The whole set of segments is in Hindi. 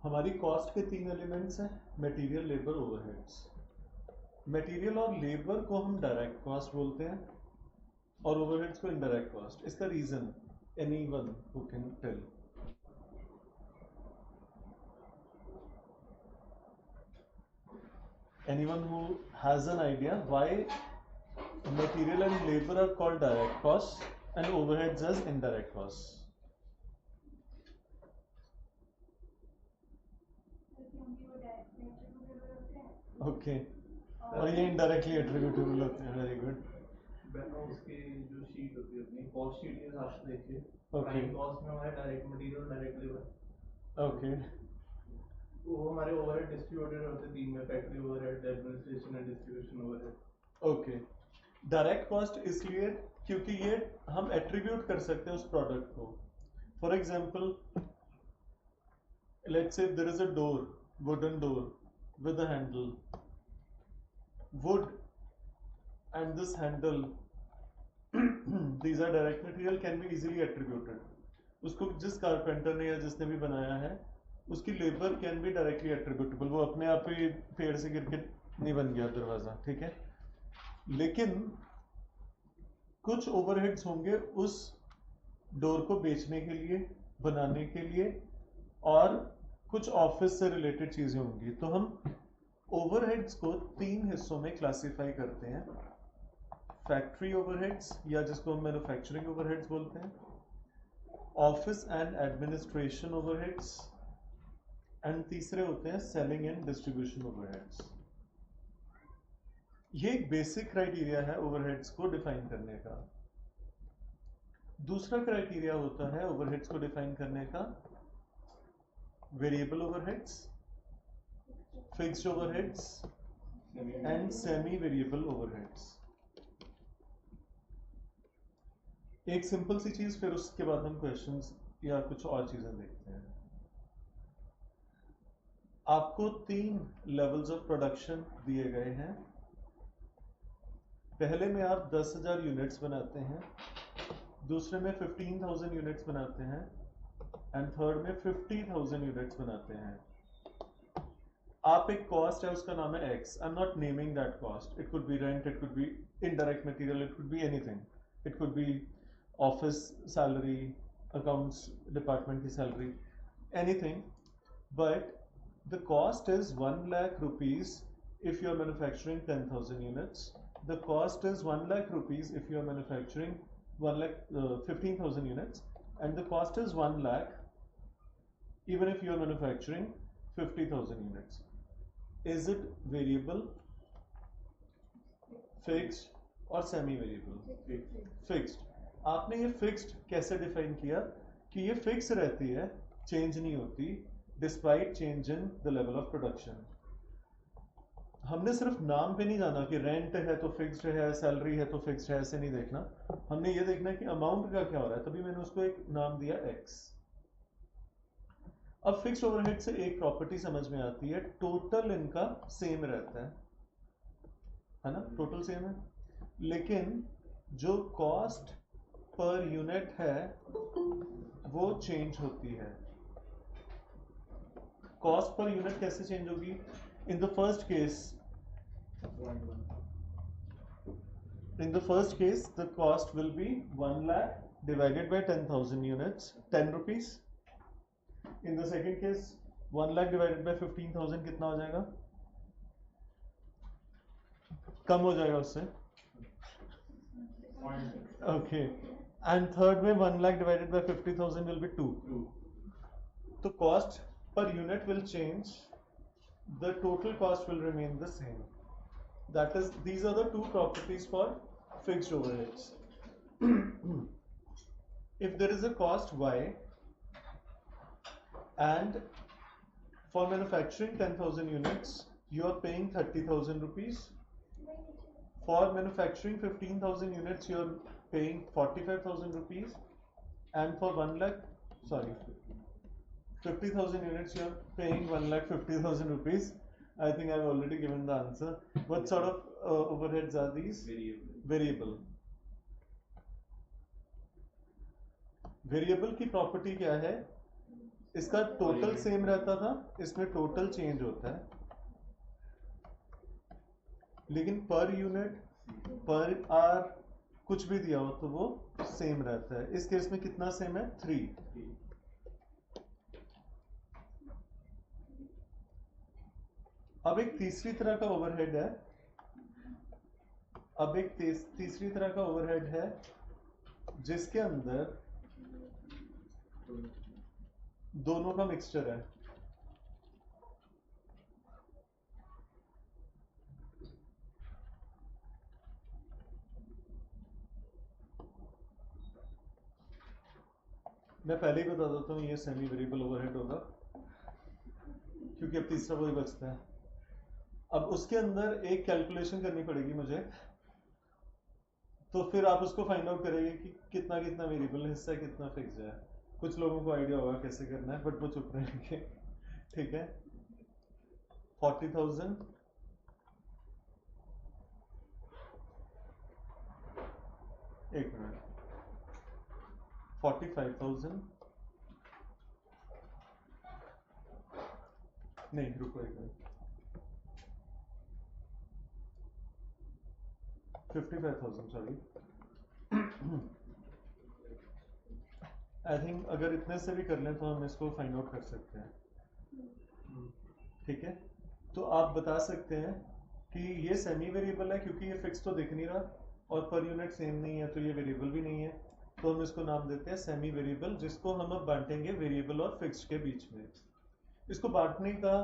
हमारी कॉस्ट के तीन एलिमेंट्स हैं, मटेरियल, लेबर, ओवरहेड्स। मटेरियल और लेबर को हम डायरेक्ट कॉस्ट बोलते हैं और ओवरहेड्स को इनडायरेक्ट कॉस्ट। इसका reason anyone who can tell? Anyone who has an idea why material and labor are called direct costs and overheads as indirect costs? Okay. और ये indirectly attributable होते हैं। Very good. उसकी जो शीट होती है अपनी कॉस्ट शीट के साथ देखिए। Okay. प्राइम कॉस्ट में हमारे direct material, direct labour. Okay. वो हमारे ओवरहेड डिस्ट्रीब्यूटेड होते हैं तीन में, factory overhead, administration and distribution overhead. Okay, direct cost इसलिए क्योंकि ये हम एट्रीब्यूट कर सकते हैं उस प्रोडक्ट को। For example, let's say there is a door, wooden door with a handle, wood and this handle, these are direct material, can be easily attributed. उसको जिस कारपेंटर ने या जिसने भी बनाया है उसकी labour can be directly attributable. वो अपने आप ही पेड़ से गिर के नहीं बन गया दरवाजा, ठीक है। लेकिन कुछ ओवरहेड्स होंगे उस डोर को बेचने के लिए, बनाने के लिए, और कुछ ऑफिस से रिलेटेड चीजें होंगी। तो हम ओवरहेड्स को तीन हिस्सों में क्लासिफाई करते हैं, फैक्ट्री ओवरहेड्स या जिसको हम मैन्युफैक्चरिंग ओवरहेड्स बोलते हैं, office and administration overheads, and तीसरे होते हैं सेलिंग एंड डिस्ट्रीब्यूशन ओवरहेड्स। ये एक बेसिक क्राइटेरिया है ओवरहेड्स को डिफाइन करने का। दूसरा क्राइटेरिया होता है ओवरहेड्स को डिफाइन करने का variable overheads, fixed overheads and semi variable overheads. एक सिंपल सी चीज, फिर उसके बाद हम क्वेश्चंस या कुछ और चीजें देखते हैं। आपको तीन लेवल्स ऑफ प्रोडक्शन दिए गए हैं। पहले में आप 10,000 यूनिट्स बनाते हैं, दूसरे में 15,000 यूनिट्स बनाते हैं, एंड थर्ड में 50,000 यूनिट्स बनाते हैं। आप एक कॉस्ट है उसका नाम है X. I am not naming that cost, it could be rent, it could be indirect material, it could be anything, it could be office salary, accounts department की salary, anything, but the cost is 1 lakh rupees if you are manufacturing 10,000 units. The cost is 1 lakh rupees if you are manufacturing 15,000 units, and the cost is 1 lakh even if you are manufacturing 50,000 units. Is it variable, fixed और semi variable? Fixed. आपने ये fixed कैसे define किया कि ये fix रहती है, change नहीं होती despite change in the level of production. हमने सिर्फ नाम पे नहीं जाना कि रेंट है तो फिक्स्ड है, सैलरी है तो फिक्स्ड है, ऐसे नहीं देखना। हमने ये देखना कि अमाउंट का क्या हो रहा है, तभी मैंने उसको एक नाम दिया एक्स। अब फिक्स्ड ओवरहेड से एक प्रॉपर्टी समझ में आती है, टोटल इनका सेम रहता है ना, टोटल सेम है, लेकिन जो कॉस्ट पर यूनिट है वो चेंज होती है। कॉस्ट पर यूनिट कैसे चेंज होगी? इन the first case the cost will be 1 lakh divided by 10,000 units, 10 rupees. In the second case 1 lakh divided by 15,000 कितना हो जाएगा? कम हो जाएगा उससे, ओके। एंड थर्ड में 1 lakh divided by 50,000 will be 2। तो cost per unit will change, the total cost will remain the same. That is, these are the two properties for fixed overheads. If there is a cost y and for manufacturing 10,000 units you are paying 30,000 rupees, for manufacturing 15,000 units you are paying 45,000 rupees, and for 50,000 units you are paying 1,50,000 rupees. I think I've already given the answer. What sort of overheads are these? Variable. Variable की प्रॉपर्टी क्या है? इसका टोटल सेम रहता था, इसमें टोटल चेंज होता है, लेकिन पर यूनिट पर आर कुछ भी दिया हो तो वो सेम रहता है। इस केस में कितना सेम है? 3। अब एक तीसरी तरह का ओवरहेड है, तीसरी तरह का ओवरहेड है जिसके अंदर दोनों का मिक्सचर है। मैं पहले ही बता देता हूँ, ये सेमी वेरिएबल ओवरहेड होगा क्योंकि अब तीसरा वही बचता है। अब उसके अंदर एक कैलकुलेशन करनी पड़ेगी मुझे, तो फिर आप उसको फाइंड आउट करेंगे कि कितना कितना वेरिएबल हिस्सा है, कितना फिक्स है। कुछ लोगों को आइडिया होगा कैसे करना है, बट वो चुप रहेंगे। ठीक है, 40,000 एक मिनट, 45,000 नहीं, रुको एक मिनट, 55,000 सॉरी। आई थिंक अगर इतने से भी कर लें तो हम इसको फाइंड आउट कर सकते हैं। ठीक है, तो आप बता सकते हैं कि ये सेमी वेरिएबल है क्योंकि ये फिक्स तो दिख नहीं रहा और पर यूनिट सेम नहीं है, तो ये वेरिएबल भी नहीं है, तो हम इसको नाम देते हैं सेमी वेरिएबल, जिसको हम अब बांटेंगे वेरिएबल और फिक्स के बीच में। इसको बांटने का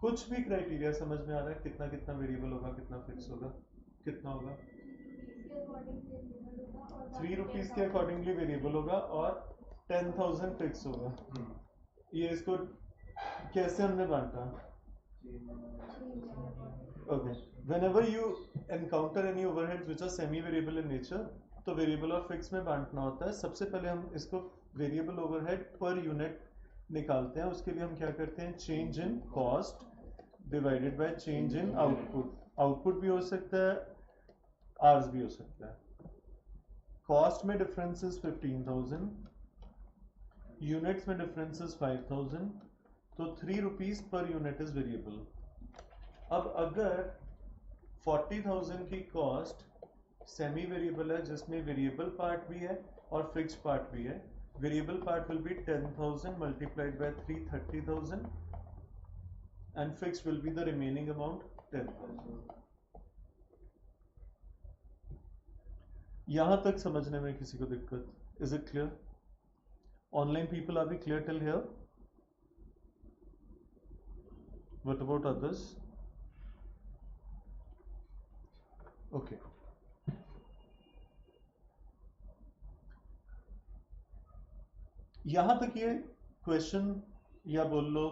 कुछ भी क्राइटेरिया समझ में आ रहा है? कितना कितना वेरिएबल होगा, कितना फिक्स होगा, कितना होगा? 3 रुपीज के अकॉर्डिंगली वेरिएबल होगा और 10,000 फिक्स होगा। ये इसको कैसे हमने बांटा? Okay. Whenever you encounter any overheads which are semi-variable in nature, तो वेरिएबल और फिक्स में बांटना होता है। सबसे पहले हम इसको वेरिएबल ओवरहेड पर यूनिट निकालते हैं। उसके लिए हम क्या करते हैं? Change in cost divided by change in output. Output भी हो सकता है, आवर्स भी हो सकता है। कॉस्ट में डिफरेंस इज 15,000, यूनिट्स में डिफरेंस इज 5,000, तो 3 rupees per unit is variable. अब अगर 40,000 की कॉस्ट सेमी वेरिएबल है जिसमें वेरिएबल पार्ट भी है और फिक्स पार्ट भी है, variable part will be 10,000 multiplied by 3, 30,000 and fix will be the remaining amount 10,000। यहां तक समझने में किसी को दिक्कत? Is it clear? Online people, are we clear till here? What about others? Okay, यहां तक ये क्वेश्चन या बोल लो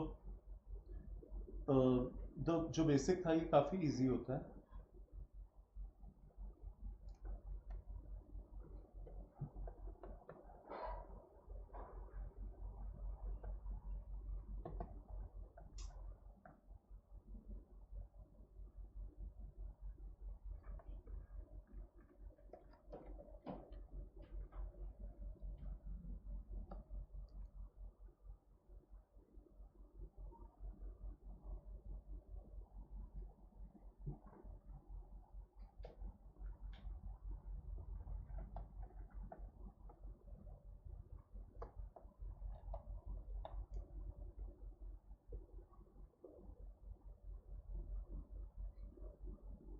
जो बेसिक था ये काफी इजी होता है।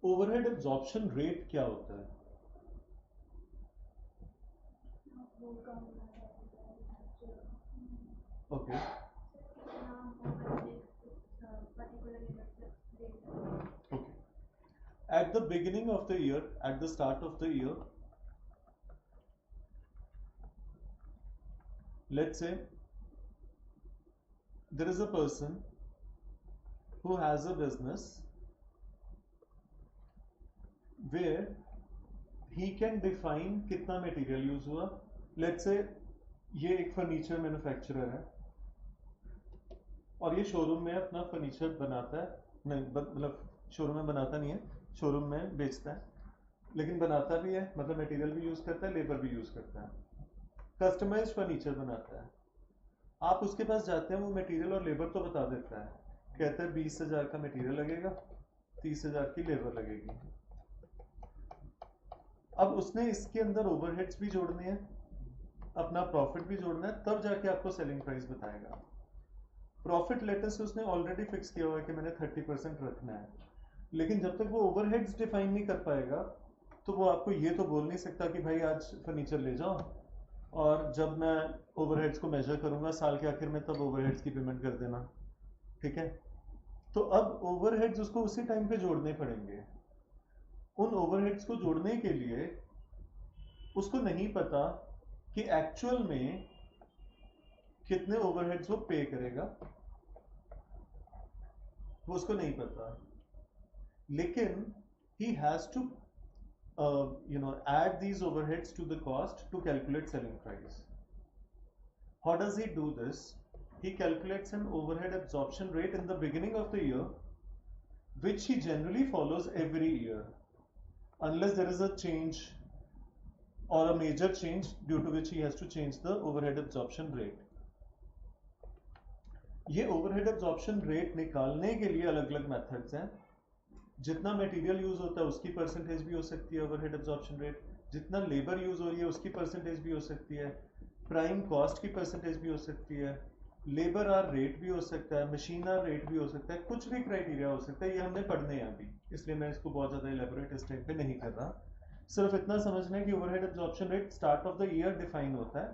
ओवरहेड एब्जॉर्प्शन रेट क्या होता है? Okay, at the beginning of the year, at the start of the year, let's say there is a person who has a business where he can define कितना मटेरियल यूज हुआ। लेट्स से ये एक फर्नीचर मैन्युफैक्चरर है और ये शोरूम में अपना फर्नीचर बनाता है, नहीं मतलब शोरूम में बनाता नहीं है, शोरूम में बेचता है, लेकिन बनाता भी है, मतलब मटेरियल भी यूज करता है, लेबर भी यूज करता है, कस्टमाइज्ड फर्नीचर बनाता है। आप उसके पास जाते हैं, वो मटेरियल और लेबर तो बता देता है, कहता है 20,000 का मटेरियल लगेगा, 30,000 की लेबर लगेगी। अब उसने इसके अंदर ओवरहेड्स भी जोड़ने हैं, अपना प्रॉफिट भी जोड़ना है, तब जाके आपको सेलिंग प्राइस बताएगा। प्रॉफिट लेटर से उसने ऑलरेडी फिक्स किया हुआ है कि मैंने 30% रखना है, लेकिन जब तक वो ओवरहेड्स डिफाइन नहीं कर पाएगा तो वो आपको ये तो बोल नहीं सकता कि भाई आज फर्नीचर ले जाओ और जब मैं ओवरहेड्स को मेजर करूंगा साल के आखिर में तब ओवरहेड्स की पेमेंट कर देना। ठीक है, तो अब ओवरहेड्स उसको उसी टाइम पे जोड़ने पड़ेंगे। उन ओवरहेड्स को जोड़ने के लिए उसको नहीं पता कि एक्चुअल में कितने ओवरहेड्स वो पे करेगा, वो उसको नहीं पता, लेकिन he has to add these overheads to the cost to calculate selling price. How does he do this? He calculates an overhead absorption rate in the beginning of the year, which he generally follows every year unless there is a change or a major change due to which he has to change the overhead absorption rate. ये overhead absorption rate निकालने के लिए अलग अलग मेथड्स हैं। जितना मटेरियल यूज होता है उसकी परसेंटेज भी हो सकती है ओवरहेड एब्जॉर्प्शन रेट, जितना लेबर यूज हो रही है उसकी परसेंटेज भी हो सकती है, प्राइम कॉस्ट की परसेंटेज भी हो सकती है, लेबर आर रेट भी हो सकता है, मशीन आर रेट भी हो सकता है, कुछ भी क्राइटेरिया हो सकता है। ये हमने पढ़ने हैं अभी, इसलिए मैं इसको बहुत ज्यादा इलेबोरेट इस टाइम पे नहीं कर रहा। सिर्फ इतना समझना है कि overhead absorption rate start of the year define होता है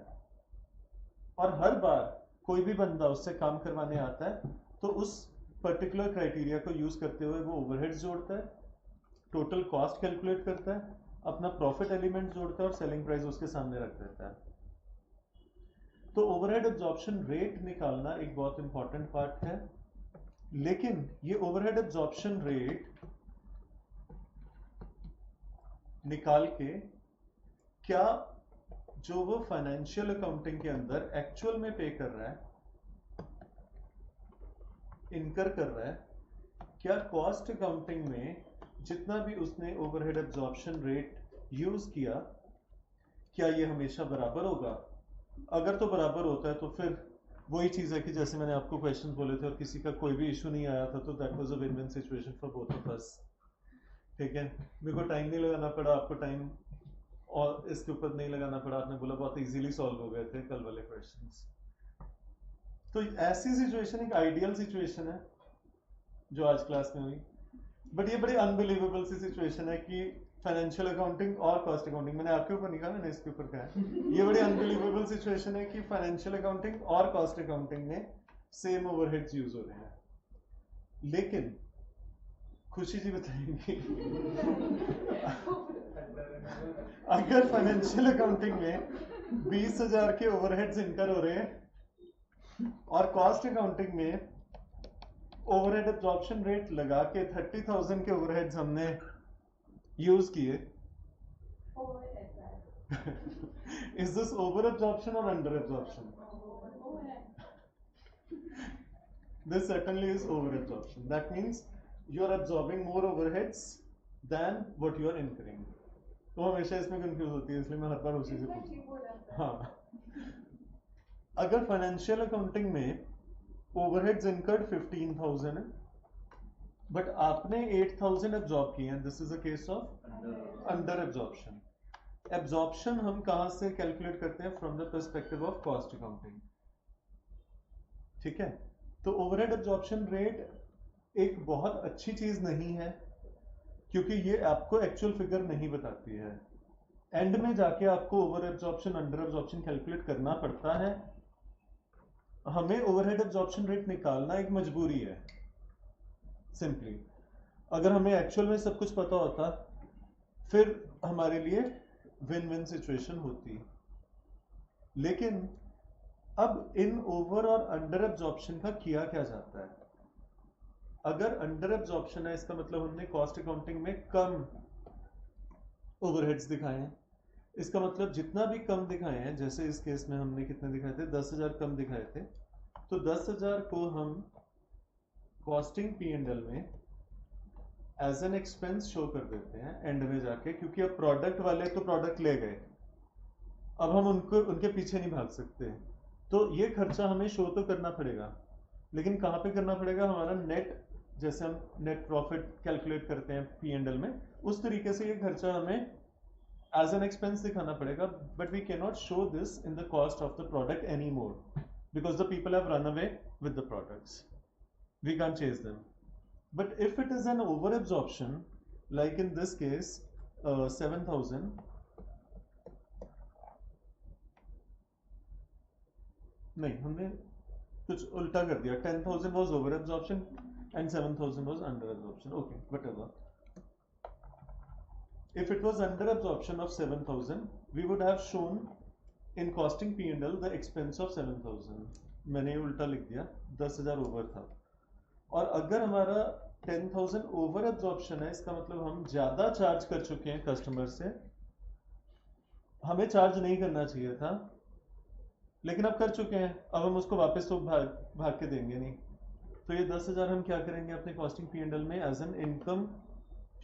और हर बार कोई भी बंदा उससे काम करवाने आता है तो उस पर्टिकुलर क्राइटेरिया को यूज करते हुए वो ओवरहेड्स जोड़ता है, टोटल कॉस्ट कैलकुलेट करता है, अपना प्रॉफिट एलिमेंट जोड़ता है और सेलिंग प्राइस उसके सामने रख देता है। तो ओवरहेड एब्जॉर्प्शन रेट निकालना एक बहुत इंपॉर्टेंट पार्ट है, लेकिन ये ओवरहेड एब्जॉर्प्शन रेट निकाल के क्या जो वो फाइनेंशियल अकाउंटिंग के अंदर एक्चुअल में पे कर रहा है, इनकर कर रहा है, क्या कॉस्ट अकाउंटिंग में जितना भी उसने ओवरहेड एब्जॉर्प्शन रेट यूज किया क्या ये हमेशा बराबर होगा? अगर तो बराबर होता है तो फिर वही चीज है कि जैसे मैंने आपको क्वेश्चन बोले थे और किसी का कोई भी इशू नहीं आया था तो that was a win win situation for both of us. ठीक है, मेरे को टाइम नहीं लगाना पड़ा, आपको टाइम और इसके ऊपर नहीं लगाना पड़ा, आपने बोला बहुत इजीली सॉल्व हो गए थे कल वाले क्वेश्चंस। तो ऐसी सिचुएशन एक आइडियल सिचुएशन है जो आज क्लास में हुई, बट ये बड़ी अनबिलीवेबल सी सिचुएशन है कि फाइनेंशियल अकाउंटिंग और कॉस्ट अकाउंटिंग, मैंने आपके ऊपर नहीं कहा, मैंने इसके ऊपर कहा, ये बड़ी अनबिलीवेबल सिचुएशन है कि फाइनेंशियल अकाउंटिंग और कॉस्ट अकाउंटिंग में सेम ओवरहेड्स यूज हो रहे हैं। लेकिन खुशी जी बताएंगी अगर फाइनेंशियल अकाउंटिंग में 20,000 के ओवरहेड्स इनकर हो रहे हैं और कॉस्ट अकाउंटिंग में ओवरहेड एब्जॉर्प्शन रेट लगा के 30,000 के ओवरहेड्स हमने यूज किए, इज दिस ओवर एब्जॉर्प्शन और under absorption? This certainly is over absorption. That means you are absorbing more overheads than what you are incurring. तो हमेशा इसमें कंफ्यूज होती है, इसलिए मैं हर बार उसी से पूछता हूँ। हाँ, अगर फाइनेंशियल अकाउंटिंग में ओवरहेड्स इनकर्ड 15,000 है बट आपने 8,000 एब्जॉर्ब किए हैं, this is a case of under absorption. Absorption हम कहां से कैलकुलेट करते हैं? From the perspective of cost accounting. ठीक है, तो ओवरहेड एब्जॉर्प्शन रेट एक बहुत अच्छी चीज नहीं है क्योंकि ये आपको एक्चुअल फिगर नहीं बताती है। एंड में जाके आपको over absorption under absorption calculate करना पड़ता है। हमें ओवरहेड एब्जॉर्प्शन रेट निकालना एक मजबूरी है सिंपली। अगर हमें एक्चुअल में सब कुछ पता होता फिर हमारे लिए विन विन सिचुएशन होती। लेकिन अब इन ओवर और अंडर एब्जॉर्प्शन का किया क्या जाता है? अगर अंडर एब्जॉर्प्शन है इसका मतलब हमने कॉस्ट अकाउंटिंग में कम ओवरहेड्स दिखाए हैं। इसका मतलब जितना भी कम दिखाए हैं, जैसे इस केस में हमने कितने दिखाए थे? 10,000 कम दिखाए थे, तो 10,000 को हम कॉस्टिंग P&L में एज एन एक्सपेंस शो कर देते हैं एंड में जाके, क्योंकि अब प्रोडक्ट वाले तो प्रोडक्ट ले गए, अब हम उनके पीछे नहीं भाग सकते। तो ये खर्चा हमें शो तो करना पड़ेगा, लेकिन कहाँ पे करना पड़ेगा? हमारा नेट, जैसे हम नेट प्रॉफिट कैलकुलेट करते हैं P&L में, उस तरीके से ये खर्चा हमें as an expense दिखाना पड़ेगा, but we cannot show this in the cost of the product anymore because the people have run away with the products. We can't chase them. But if it is an over absorption, like in this case, 7,000, नहीं, हमने कुछ उल्टा कर दिया. 10,000 was over absorption and 7,000 was under absorption. Okay, whatever. If it was under absorption of 7,000, we would have shown in costing P&L the expense of 7,000. मैंने उल्टा लिख दिया, 10,000 ओवर था. और अगर हमारा 10,000 ओवर एब्जॉर्प्शन है, इसका मतलब हम ज्यादा चार्ज कर चुके हैं कस्टमर से. हमें चार्ज नहीं करना चाहिए था, लेकिन अब कर चुके हैं. अब हम उसको वापस तो भाग के देंगे नहीं. तो ये 10,000 हम क्या करेंगे अपने कॉस्टिंग P&L में एज एन इनकम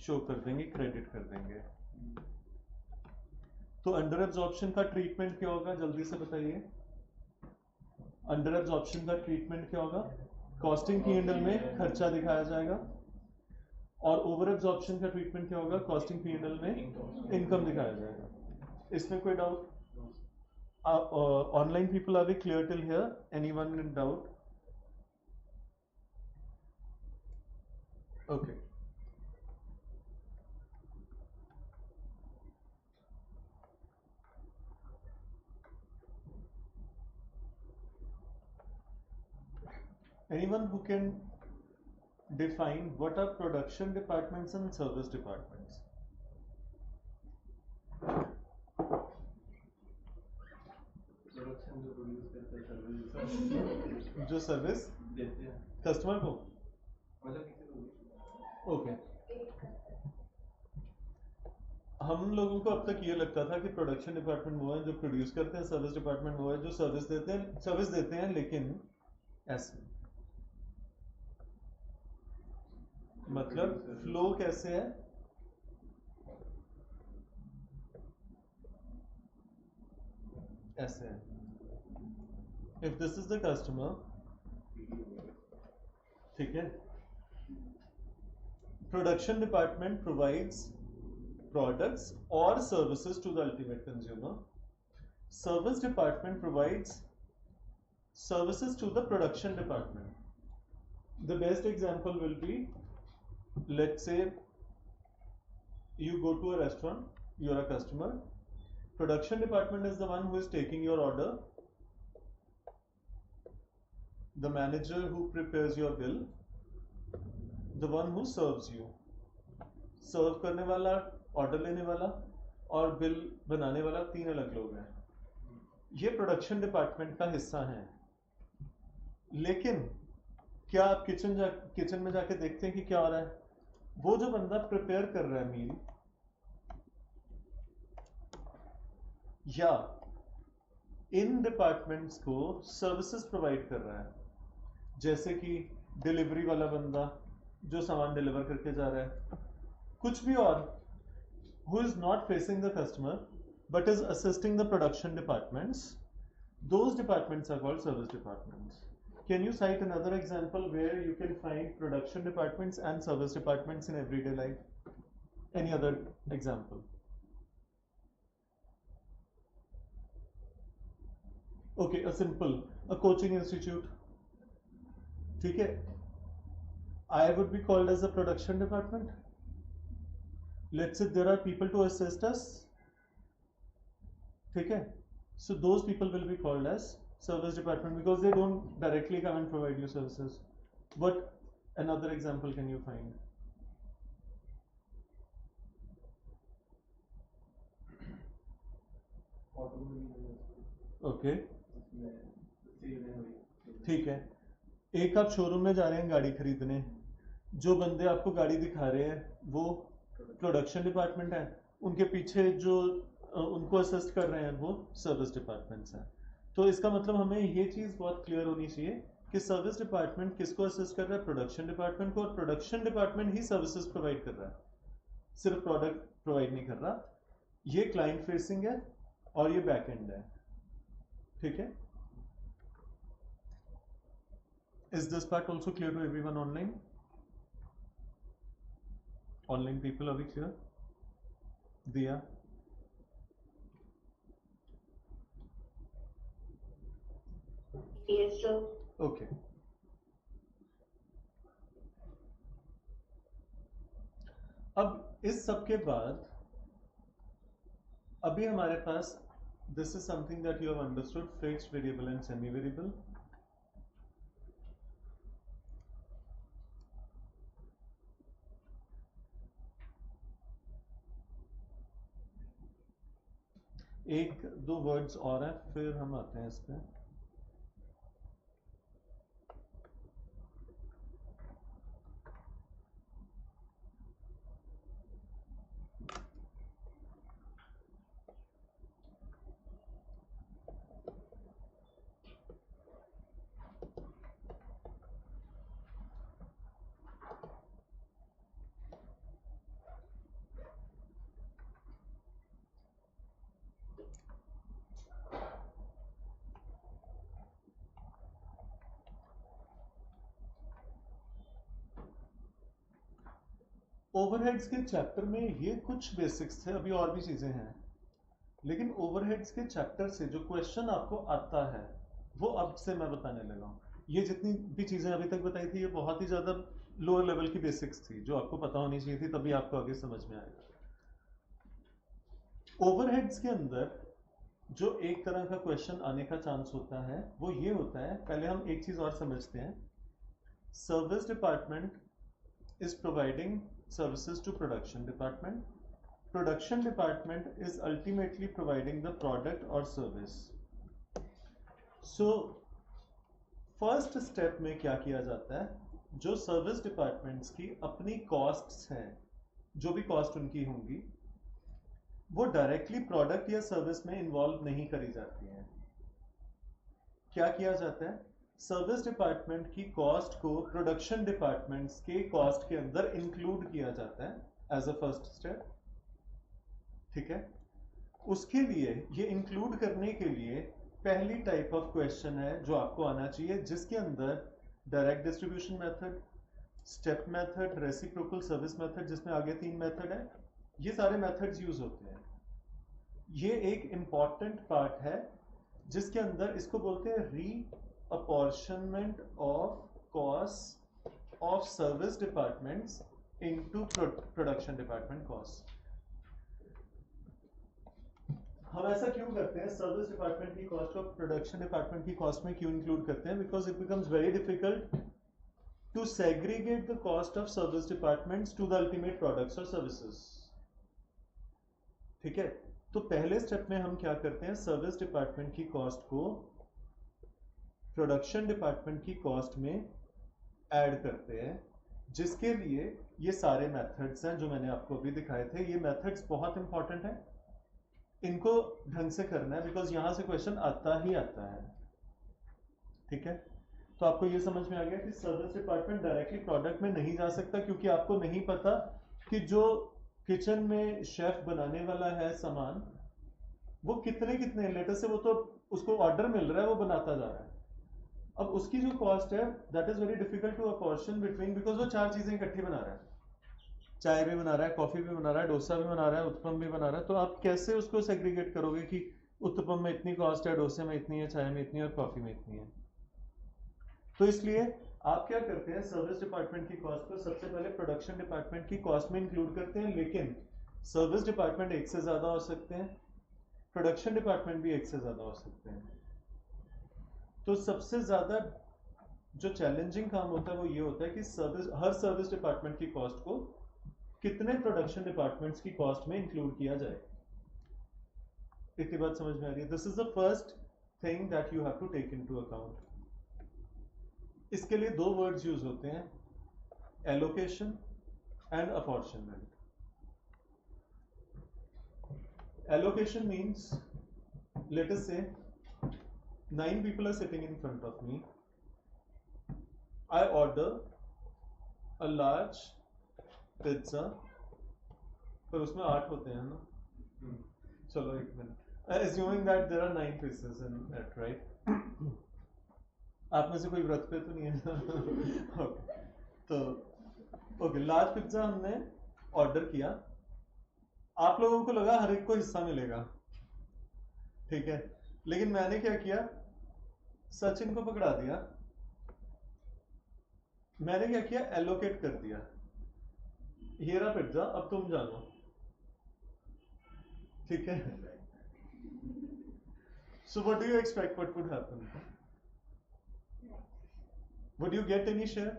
शो कर देंगे, क्रेडिट कर देंगे. तो अंडर एब्जॉर्प्शन का ट्रीटमेंट क्या होगा, जल्दी से बताइए. अंडर एब्जॉर्प्शन का ट्रीटमेंट क्या होगा? कॉस्टिंग P&L में खर्चा दिखाया जाएगा. और ओवर एब्जॉर्प्शन का ट्रीटमेंट क्या होगा? कॉस्टिंग P&L में इनकम दिखाया जाएगा. इसमें कोई doubt? Online people, are we clear till here? Anyone in doubt? Okay. Anyone who can define what are production departments and service departments? Production जो प्रोड्यूस करते हैं, सर्विस जो सर्विस देते हैं कस्टमर को. मतलब किसी को. ओके. हम लोगों को अब तक ये लगता था कि प्रोडक्शन डिपार्टमेंट वो है जो प्रोड्यूस करते हैं, सर्विस डिपार्टमेंट वो है जो सर्विस देते हैं, लेकिन ऐसे मतलब फ्लो कैसे है? ऐसे है. If this is the customer, ठीक है, production department provides products or services to the ultimate consumer. Service department provides services to the production department. The best example will be, let's say you go to a restaurant, you're a customer. Production department is the one who is taking your order. The manager who prepares your bill. The one who serves you. सर्व करने वाला, ऑर्डर लेने वाला और बिल बनाने वाला, 3 अलग लोग हैं. ये प्रोडक्शन डिपार्टमेंट का हिस्सा है. लेकिन क्या आप किचन में जाके देखते हैं कि क्या हो रहा है? वो जो बंदा प्रिपेयर कर रहा है मील, या इन डिपार्टमेंट्स को सर्विसेज प्रोवाइड कर रहा है, जैसे कि डिलीवरी वाला बंदा जो सामान डिलीवर करके जा रहा है, कुछ भी और, who is not facing the customer but is assisting the production departments, those departments are called service departments. Can you cite another example where you can find production departments and service departments in everyday life? Any other example? Okay, a simple, a coaching institute. ठीक है, I would be called as a production department. Let's say there are people to assist us. ठीक है, so those people will be called as service department because they don't directly come and provide you services. What another example can you find? Okay, ठीक है. एक आप शोरूम में जा रहे हैं गाड़ी खरीदने, जो बंदे आपको गाड़ी दिखा रहे हैं वो प्रोडक्शन डिपार्टमेंट है, उनके पीछे जो उनको असिस्ट कर रहे हैं वो सर्विस डिपार्टमेंट्स हैं. तो इसका मतलब हमें ये चीज़ बहुत क्लियर होनी चाहिए कि सर्विस डिपार्टमेंट किसको असिस्ट कर रहा है? प्रोडक्शन डिपार्टमेंट को. और प्रोडक्शन डिपार्टमेंट ही सर्विसेज प्रोवाइड कर रहा है, सिर्फ प्रोडक्ट प्रोवाइड नहीं कर रहा. ये क्लाइंट फेसिंग है और ये बैक एंड है. ठीक है, Is this part also clear to everyone online? Online people, are we clear? Diya? Yes, sir. Okay. अब इस सब के बाद अभी हमारे पास this is something that you have understood, fixed, variable and semi-variable. एक दो वर्ड्स और हैं फिर हम आते हैं इस पे. ओवरहेड्स के चैप्टर में ये कुछ बेसिक्स थे, अभी और भी चीजें हैं, लेकिन ओवरहेड्स के चैप्टर से जो क्वेश्चन आपको आता है वो अब से मैं बताने लगा हूँ. ये जितनी भी चीजें अभी तक बताई थी ये बहुत ही ज्यादा लोअर लेवल की बेसिक्स थी जो आपको पता होनी चाहिए थी, तभी आपको आगे समझ में आएगा. ओवरहेड्स के अंदर जो एक तरह का क्वेश्चन आने का चांस होता है वो ये होता है, पहले हम एक चीज और समझते हैं. Service department is providing services to production department. Production department is ultimately providing the product or service. So first step में क्या किया जाता है, जो सर्विस डिपार्टमेंट्स की अपनी कॉस्ट्स हैं, जो भी कॉस्ट उनकी होंगी वो डायरेक्टली प्रोडक्ट या सर्विस में इन्वॉल्व नहीं करी जाती हैं. क्या किया जाता है, सर्विस डिपार्टमेंट की कॉस्ट को प्रोडक्शन डिपार्टमेंट्स के कॉस्ट के अंदर इंक्लूड किया जाता है एज अ फर्स्ट स्टेप. ठीक है, उसके लिए ये इंक्लूड करने के लिए पहली टाइप ऑफ क्वेश्चन है जो आपको आना चाहिए, जिसके अंदर direct distribution method, step method, reciprocal service method, जिसमें आगे 3 मेथड है, ये सारे मेथड्स यूज होते हैं. ये एक इंपॉर्टेंट पार्ट है जिसके अंदर इसको बोलते हैं री apportionment of costs of service departments into production department costs. हम ऐसा क्यों करते हैं, सर्विस डिपार्टमेंट की कॉस्ट को प्रोडक्शन डिपार्टमेंट की कॉस्ट में क्यों इंक्लूड करते हैं? Because it becomes very difficult to segregate the cost of service departments to the ultimate products और सर्विसेज. ठीक है, तो पहले स्टेप में हम क्या करते हैं, सर्विस डिपार्टमेंट की कॉस्ट को प्रोडक्शन डिपार्टमेंट की कॉस्ट में ऐड करते हैं, जिसके लिए ये सारे मेथड्स हैं जो मैंने आपको अभी दिखाए थे. ये मेथड्स बहुत इंपॉर्टेंट हैं, इनको ढंग से करना है बिकॉज यहां से क्वेश्चन आता ही आता है. ठीक है, तो आपको ये समझ में आ गया कि सर्विस डिपार्टमेंट डायरेक्टली प्रोडक्ट में नहीं जा सकता क्योंकि आपको नहीं पता कि जो किचन में शेफ बनाने वाला है सामान वो कितने कितने लेटर से, वो तो उसको ऑर्डर मिल रहा है, वो बनाता जा रहा है. अब उसकी जो कॉस्ट है that is very difficult to apportion between, because वो 4 चीजें इकट्ठी बना रहा है, चाय भी बना रहा है, कॉफी भी बना रहा है, डोसा भी बना रहा है, उत्पम भी बना रहा है. तो आप कैसे उसको सेग्रीगेट करोगे कि उत्पम में इतनी कॉस्ट है, डोसे में इतनी है, चाय में इतनी है और कॉफी में इतनी है? तो इसलिए आप क्या करते हैं, सर्विस डिपार्टमेंट की कॉस्ट को सबसे पहले प्रोडक्शन डिपार्टमेंट की कॉस्ट में इंक्लूड करते हैं, लेकिन सर्विस डिपार्टमेंट एक से ज्यादा हो सकते हैं, प्रोडक्शन डिपार्टमेंट भी एक से ज्यादा हो सकते हैं. तो सबसे ज्यादा जो चैलेंजिंग काम होता है वो ये होता है कि हर सर्विस डिपार्टमेंट की कॉस्ट को कितने प्रोडक्शन डिपार्टमेंट्स की कॉस्ट में इंक्लूड किया जाए. इतनी बात समझ में आ रही है? This is the first thing that you have to take into account. इसके लिए 2 वर्ड्स यूज होते हैं, allocation and apportionment. Allocation means, let us say 9 people are sitting in front of me. I order a large pizza, पर उसमें 8 होते हैं ना. चलो एक minute, assuming that there are 9 pieces in it, right? आप में से कोई व्रत पे तो नहीं है? ओके, तो ओके, लार्ज पिज्जा हमने ऑर्डर किया, आप लोगों को लगा हर एक को हिस्सा मिलेगा, ठीक है, लेकिन मैंने क्या किया, सचिन को पकड़ा दिया, मैंने क्या किया, एलोकेट कर दिया, ये रहा पिज्जा, अब तुम जानो, ठीक है। So what do you expect what would happen? Would you get any share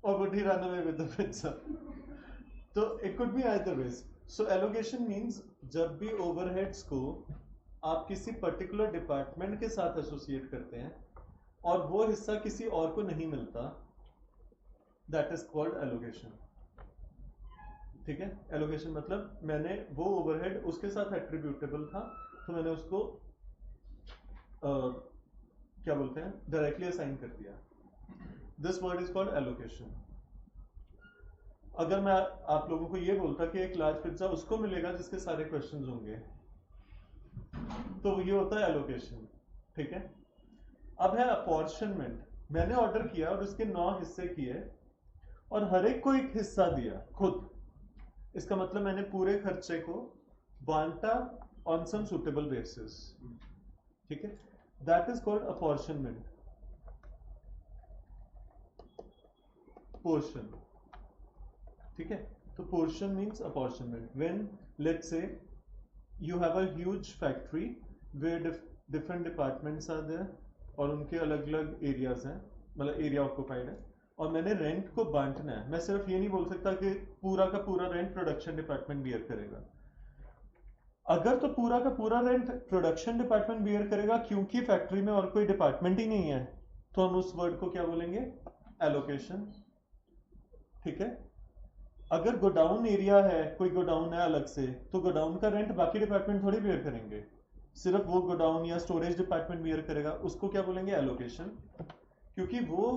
or would he run away with the pizza? तो it could be either ways. So allocation means जब भी overheads को आप किसी particular department के साथ associate करते हैं और वो हिस्सा किसी और को नहीं मिलता, that is called allocation. ठीक है, allocation मतलब मैंने वो overhead उसके साथ attributable था, तो मैंने उसको क्या बोलते हैं, डायरेक्टली असाइन कर दिया. This word is called allocation. अगर मैं आप लोगों को ये बोलता कि एक लार्ज पिज्जा उसको मिलेगा जिसके सारे क्वेश्चंस होंगे, तो ये होता है एलोकेशन, ठीक है. अब है अपॉर्शनमेंट. मैंने ऑर्डर किया और उसके 9 हिस्से किए और हर एक को एक हिस्सा दिया खुद. इसका मतलब मैंने पूरे खर्चे को बांटा ऑन सम सुटेबल बेसिस, ठीक है. That is called apportionment. Portion, ठीक है. तो portion means apportionment. When let's say you have a huge factory where different departments are there और उनके अलग अलग एरियाज हैं, मतलब एरिया ऑक्युपाइड है, और मैंने रेंट को बांटना है. मैं सिर्फ ये नहीं बोल सकता कि पूरा का पूरा रेंट प्रोडक्शन डिपार्टमेंट बियर करेगा. अगर तो पूरा का पूरा रेंट प्रोडक्शन डिपार्टमेंट बियर करेगा क्योंकि फैक्ट्री में और कोई डिपार्टमेंट ही नहीं है, तो हम उस वर्ड को क्या बोलेंगे, एलोकेशन, ठीक है. अगर गोडाउन एरिया है, कोई गोडाउन है अलग से, तो गोडाउन का रेंट बाकी डिपार्टमेंट थोड़ी बियर करेंगे, सिर्फ वो गोडाउन या स्टोरेज डिपार्टमेंट बियर करेगा. उसको क्या बोलेंगे, एलोकेशन, क्योंकि वो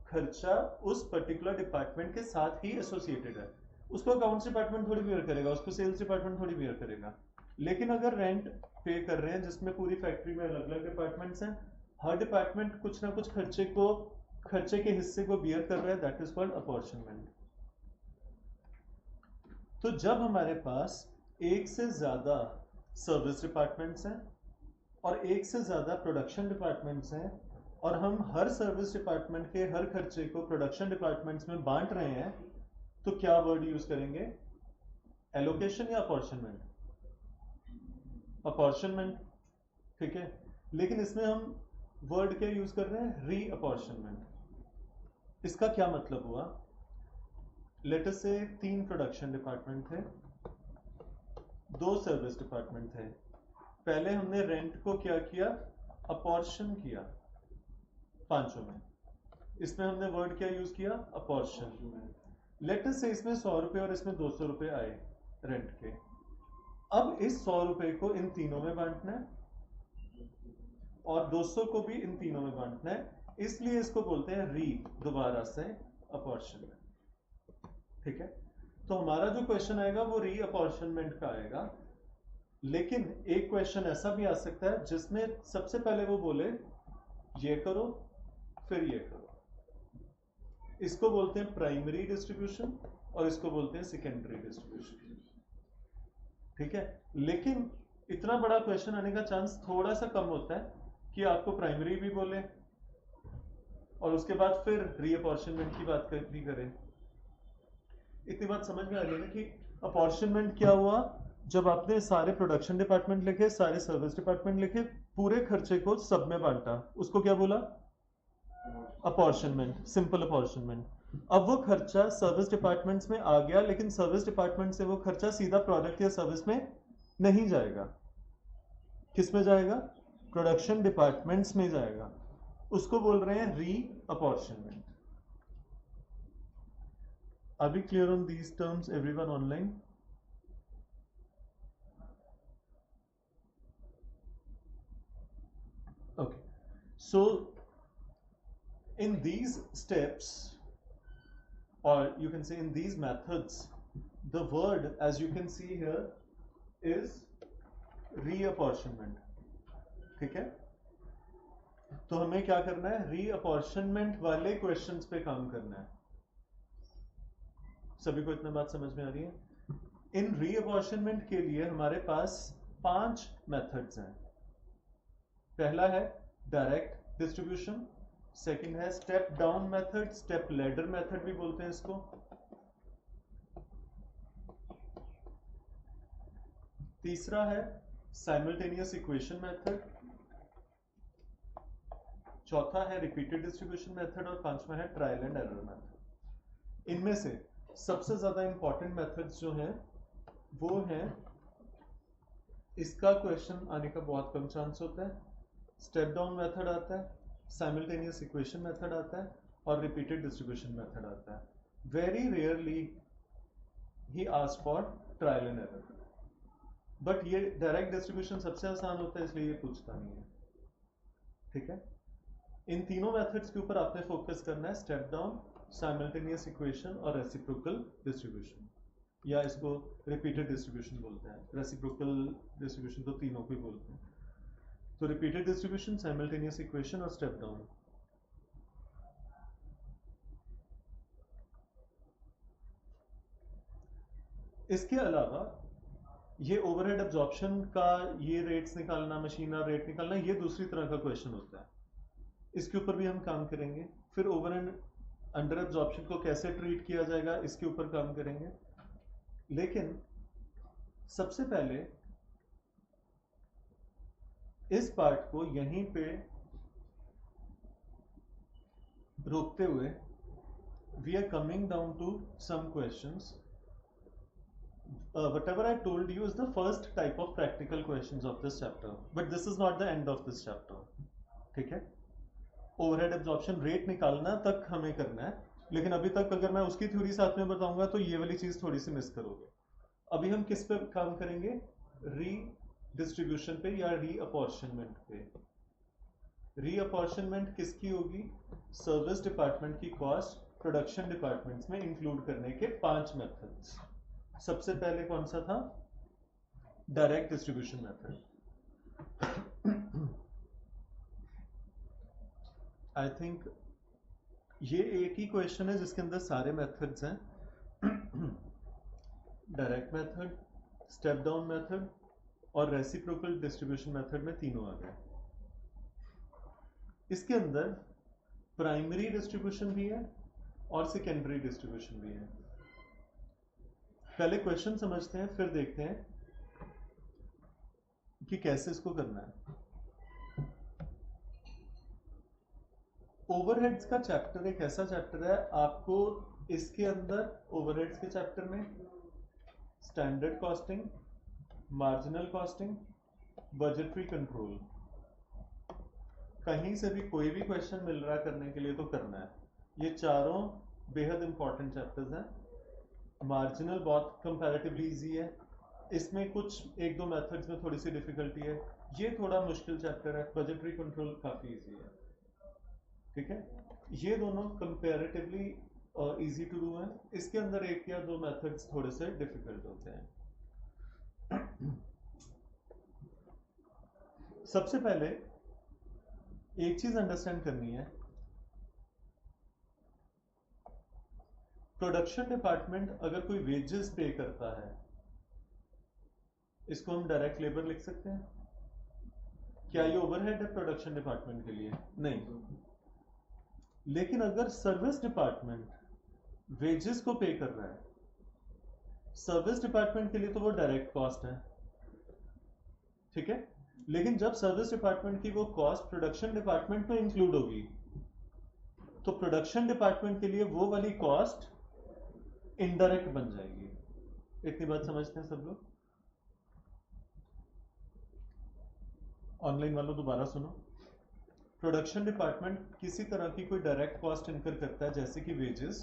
खर्चा उस पर्टिकुलर डिपार्टमेंट के साथ ही एसोसिएटेड है. उसको अकाउंट्स डिपार्टमेंट थोड़ी बियर करेगा, उसको सेल्स डिपार्टमेंट थोड़ी बियर करेगा. लेकिन अगर रेंट पे कर रहे हैं जिसमें पूरी फैक्ट्री में अलग अलग डिपार्टमेंट्स हैं, हर डिपार्टमेंट कुछ ना कुछ खर्चे के हिस्से को बियर कर रहा है, दैट इज कॉल्ड अपॉर्शनमेंट. तो जब हमारे पास एक से ज्यादा सर्विस डिपार्टमेंट्स हैं और एक से ज्यादा प्रोडक्शन डिपार्टमेंट्स हैं और हम हर सर्विस डिपार्टमेंट के हर खर्चे को प्रोडक्शन डिपार्टमेंट्स में बांट रहे हैं, तो क्या वर्ड यूज करेंगे, एलोकेशन या अपॉर्शनमेंट? अपॉर्शनमेंट, ठीक है. लेकिन इसमें हम वर्ड क्या यूज कर रहे हैं, री अपॉर्शनमेंट. इसका क्या मतलब हुआ, लेट अस से 3 प्रोडक्शन डिपार्टमेंट थे, 2 सर्विस डिपार्टमेंट थे. पहले हमने रेंट को क्या किया, अपॉर्शन किया 5 में. इसमें हमने वर्ड क्या यूज किया, अपॉर्शन. लेट अस से इसमें 100 रुपए और इसमें 200 रुपए आए रेंट के. अब इस 100 रुपए को इन तीनों में बांटना है और 200 को भी इन तीनों में बांटना है, इसलिए इसको बोलते हैं री, दोबारा से अपॉर्शनमेंट, ठीक है. तो हमारा जो क्वेश्चन आएगा वो री अपॉर्शनमेंट का आएगा. लेकिन एक क्वेश्चन ऐसा भी आ सकता है जिसमें सबसे पहले वो बोले ये करो फिर ये करो. इसको बोलते हैं प्राइमरी डिस्ट्रीब्यूशन और इसको बोलते हैं सेकेंडरी डिस्ट्रीब्यूशन, ठीक है. लेकिन इतना बड़ा क्वेश्चन आने का चांस थोड़ा सा कम होता है कि आपको प्राइमरी भी बोले और उसके बाद फिर रीअपॉर्शनमेंट की बात भी करें. इतनी बात समझ में आ रही है ना कि अपॉर्शनमेंट क्या हुआ, जब आपने सारे प्रोडक्शन डिपार्टमेंट लिखे, सारे सर्विस डिपार्टमेंट लिखे, पूरे खर्चे को सब में बांटा, उसको क्या बोला, अपॉर्शनमेंट, सिंपल अपॉर्शनमेंट. अब वो खर्चा सर्विस डिपार्टमेंट्स में आ गया, लेकिन सर्विस डिपार्टमेंट से वो खर्चा सीधा प्रोडक्ट या सर्विस में नहीं जाएगा. किस में जाएगा, प्रोडक्शन डिपार्टमेंट्स में जाएगा. उसको बोल रहे हैं री apportionment. Are we clear on these terms, everyone online? Okay. So, in these steps, or you can say in these methods, the word, as you can see here, is reapportionment. ठीक है. तो हमें क्या करना है, रीअपॉर्शनमेंट वाले क्वेश्चंस पे काम करना है। सभी को इतना बात समझ में आ रही है? इन रीअपॉर्शनमेंट के लिए हमारे पास 5 मेथड्स हैं। पहला है डायरेक्ट डिस्ट्रीब्यूशन, सेकंड है step down method, step ladder method भी बोलते हैं इसको। तीसरा है साइमल्टेनियस इक्वेशन मेथड, चौथा है रिपीटेड डिस्ट्रीब्यूशन मेथड और पांचवा है ट्रायल एंड एरर मेथड। इनमें से सबसे ज्यादा इंपॉर्टेंट मेथड्स जो हैं वो हैं, इसका क्वेश्चन आने का बहुत कम चांस होता है, स्टेप डाउन मेथड आता है, साइमल्टेनियस इक्वेशन मेथड आता है और रिपीटेड डिस्ट्रीब्यूशन मेथड आता है। Very rarely he ask for trial and error, but ये डायरेक्ट डिस्ट्रीब्यूशन सबसे आसान होता है इसलिए ये पूछता नहीं है। ठीक है, इन तीनों मेथड्स के ऊपर आपने फोकस करना है, स्टेप डाउन, साइमल्टेनियस इक्वेशन और रेसिप्रोकल डिस्ट्रीब्यूशन, या इसको रिपीटेड डिस्ट्रीब्यूशन बोलते हैं। रेसिप्रोकल डिस्ट्रीब्यूशन तो तीनों को ही बोलते हैं। तो रिपीटेड डिस्ट्रीब्यूशन, साइमल्टेनियस इक्वेशन और स्टेप डाउन। इसके अलावा ये ओवरहेड एब्जॉर्प्शन का ये रेट्स निकालना, मशीनर रेट निकालना, ये दूसरी तरह का क्वेश्चन होता है, इसके ऊपर भी हम काम करेंगे। फिर ओवर एंड अंडर एब्जॉर्प्शन को कैसे ट्रीट किया जाएगा इसके ऊपर काम करेंगे। लेकिन सबसे पहले इस पार्ट को यहीं पे रोकते हुए we are coming down to some questions. Whatever I told you is the first type of practical questions of this chapter, but this is not the end of this chapter. ठीक है, ओवरहेड एब्जॉर्प्शन रेट निकालना तक हमें करना है, लेकिन अभी तक अगर मैं उसकी थ्योरी साथ में बताऊंगा तो ये वाली चीज थोड़ी सी मिस करोगे। अभी हम किस पे काम करेंगे, री डिस्ट्रीब्यूशन पे या रीअपॉर्शनमेंट पे। रीअपॉर्शनमेंट किसकी होगी, सर्विस डिपार्टमेंट की कॉस्ट प्रोडक्शन डिपार्टमेंट्स में इंक्लूड करने के 5 मेथड्स। सबसे पहले कौन सा था, direct distribution method. I think ये एक ही क्वेश्चन है जिसके अंदर सारे मेथड्स हैं। Direct method, step down method और रेसिप्रोकल डिस्ट्रीब्यूशन मेथड में तीनों आ गए। इसके अंदर प्राइमरी डिस्ट्रीब्यूशन भी है और सेकेंडरी डिस्ट्रीब्यूशन भी है। पहले क्वेश्चन समझते हैं, फिर देखते हैं कि कैसे इसको करना है। ओवरहेड्स का चैप्टर एक ऐसा चैप्टर है, आपको इसके अंदर ओवरहेड्स के चैप्टर में standard costing, marginal costing, budgetary control, कहीं से भी कोई भी क्वेश्चन मिल रहा है करने के लिए तो करना है। ये चारों बेहद इंपॉर्टेंट चैप्टर्स हैं। मार्जिनल बहुत कंपैरेटिवली इजी है, इसमें कुछ एक दो मेथड्स में थोड़ी सी डिफिकल्टी है, ये थोड़ा मुश्किल चैप्टर है। बजटरी कंट्रोल काफी इजी है। ठीक है, ये दोनों कंपैरेटिवली इजी टू डू हैं। इसके अंदर एक या दो मेथड्स थोड़े से डिफिकल्ट होते हैं। सबसे पहले एक चीज अंडरस्टैंड करनी है, प्रोडक्शन डिपार्टमेंट अगर कोई वेजेस पे करता है, इसको हम डायरेक्ट लेबर लिख सकते हैं। क्या ये ओवरहेड है प्रोडक्शन डिपार्टमेंट के लिए? नहीं। लेकिन अगर सर्विस डिपार्टमेंट वेजेस को पे कर रहा है, सर्विस डिपार्टमेंट के लिए तो वो डायरेक्ट कॉस्ट है। ठीक है, लेकिन जब सर्विस डिपार्टमेंट की वो कॉस्ट प्रोडक्शन डिपार्टमेंट में इंक्लूड होगी, तो प्रोडक्शन डिपार्टमेंट के लिए वो वाली कॉस्ट इनडायरेक्ट बन जाएगी। इतनी बात समझते हैं सब लोग? ऑनलाइन वालों दोबारा सुनो। प्रोडक्शन डिपार्टमेंट किसी तरह की कोई डायरेक्ट कॉस्ट इनकर करता है, जैसे कि वेजेस,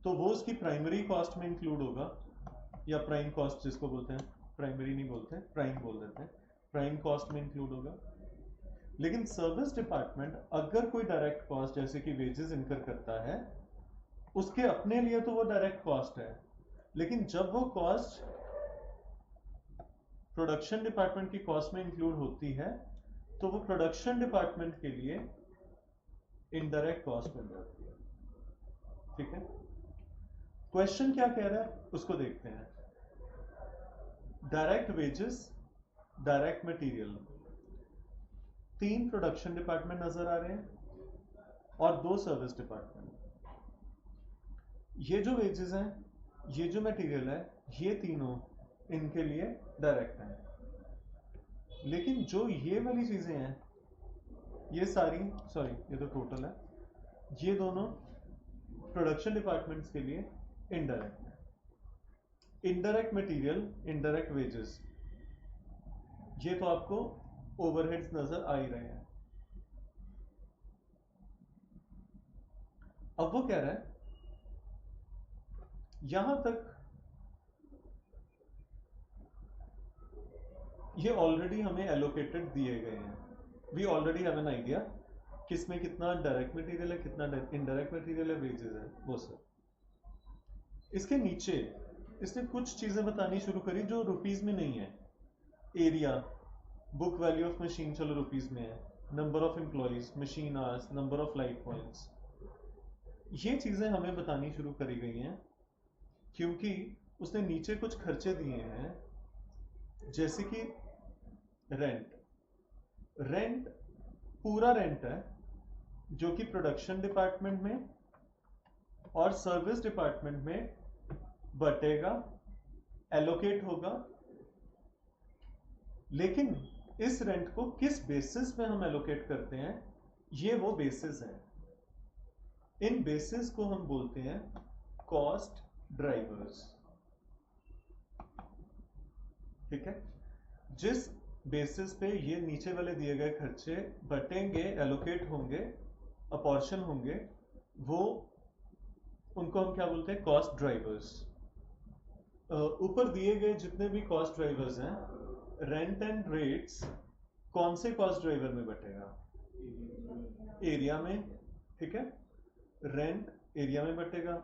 तो वो उसकी प्राइमरी कॉस्ट में इंक्लूड होगा, या प्राइम कॉस्ट जिसको बोलते हैं, प्राइमरी नहीं बोलते, प्राइम बोल देते हैं, प्राइम कॉस्ट में इंक्लूड होगा। लेकिन सर्विस डिपार्टमेंट अगर कोई डायरेक्ट कॉस्ट जैसे कि वेजेस इनकर करता है, उसके अपने लिए तो वो डायरेक्ट कॉस्ट है, लेकिन जब वो कॉस्ट प्रोडक्शन डिपार्टमेंट की कॉस्ट में इंक्लूड होती है, तो वो प्रोडक्शन डिपार्टमेंट के लिए इनडायरेक्ट कॉस्ट बन जाती है। ठीक है, क्वेश्चन क्या कह रहा है उसको देखते हैं। Direct wages, direct material, 3 production department नजर आ रहे हैं और 2 सर्विस डिपार्टमेंट। ये जो वेजेस हैं, ये जो मटेरियल है, ये तीनों इनके लिए डायरेक्ट हैं। लेकिन जो ये वाली चीजें हैं, ये सारी, सॉरी ये तो टोटल है, ये दोनों प्रोडक्शन डिपार्टमेंट्स के लिए इनडायरेक्ट है। इनडायरेक्ट मटेरियल, इनडायरेक्ट वेजेस, ये तो आपको ओवरहेड्स नजर आ ही रहे हैं। अब वो कह रहा है यहां तक ये ऑलरेडी हमें एलोकेटेड दिए गए हैं। We already have an idea किसमें कितना डायरेक्ट मटेरियल है, कितना इनडायरेक्ट मटेरियल है, वेजेस है, वो सब। इसके नीचे इसने कुछ चीजें बतानी शुरू करी जो रुपीज में नहीं है। Area, book value of machine चलो रुपीज में है, number of employees, machine hours, number of light points, ये चीजें हमें बतानी शुरू करी गई हैं क्योंकि उसने नीचे कुछ खर्चे दिए हैं जैसे कि रेंट। रेंट पूरा रेंट है जो कि प्रोडक्शन डिपार्टमेंट में और सर्विस डिपार्टमेंट में बटेगा, एलोकेट होगा। लेकिन इस रेंट को किस बेसिस पे हम एलोकेट करते हैं, ये वो बेसिस है। इन बेसिस को हम बोलते हैं कॉस्ट ड्राइवर्स। ठीक है, जिस बेसिस पे ये नीचे वाले दिए गए खर्चे बटेंगे, एलोकेट होंगे, अपॉर्शन होंगे, वो उनको हम क्या बोलते हैं, कॉस्ट ड्राइवर्स। ऊपर दिए गए जितने भी कॉस्ट ड्राइवर्स हैं, रेंट एंड रेट्स कौन से कॉस्ट ड्राइवर में बटेगा, एरिया में। ठीक है, रेंट एरिया में बटेगा।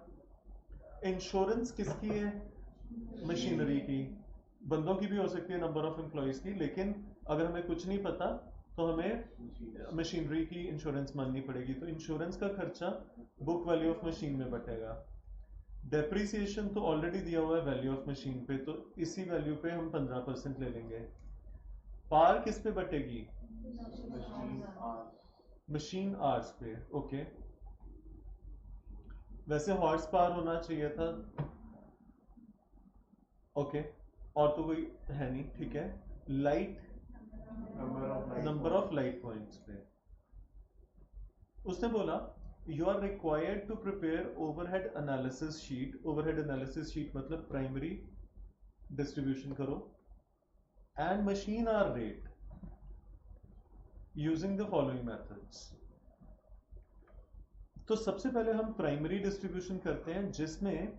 इंश्योरेंस किसकी है, मशीनरी की, बंदों की भी हो सकती है, नंबर ऑफ एम्प्लॉइज की, लेकिन अगर हमें कुछ नहीं पता तो हमें मशीनरी की इंश्योरेंस माननी पड़ेगी। तो इंश्योरेंस का खर्चा बुक वैल्यू ऑफ मशीन में बटेगा। डेप्रिसिएशन तो ऑलरेडी दिया हुआ है वैल्यू ऑफ मशीन पे, तो इसी वैल्यू पे हम 15% ले लेंगे। पार किस पे बटेगी, मशीन आवर्स पे। ओके, वैसे हॉर्स पावर होना चाहिए था। ओके, और तो कोई है नहीं। ठीक है, light, number of light points पे उसने बोला you are required to prepare overhead analysis sheet. Overhead analysis sheet मतलब प्राइमरी डिस्ट्रीब्यूशन करो, and machine hour rate using the following methods. तो सबसे पहले हम प्राइमरी डिस्ट्रीब्यूशन करते हैं जिसमें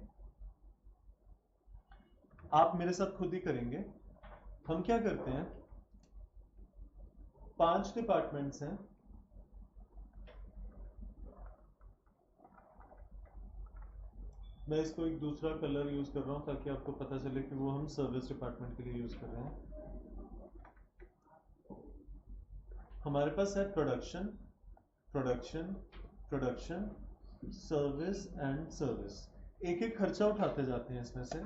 आप मेरे साथ खुद ही करेंगे। हम क्या करते हैं, 5 डिपार्टमेंट्स हैं, मैं इसको एक दूसरा कलर यूज कर रहा हूं ताकि आपको पता चले कि वो हम सर्विस डिपार्टमेंट के लिए यूज कर रहे हैं। हमारे पास है production, production, production, service and service. एक एक खर्चा उठाते जाते हैं इसमें से।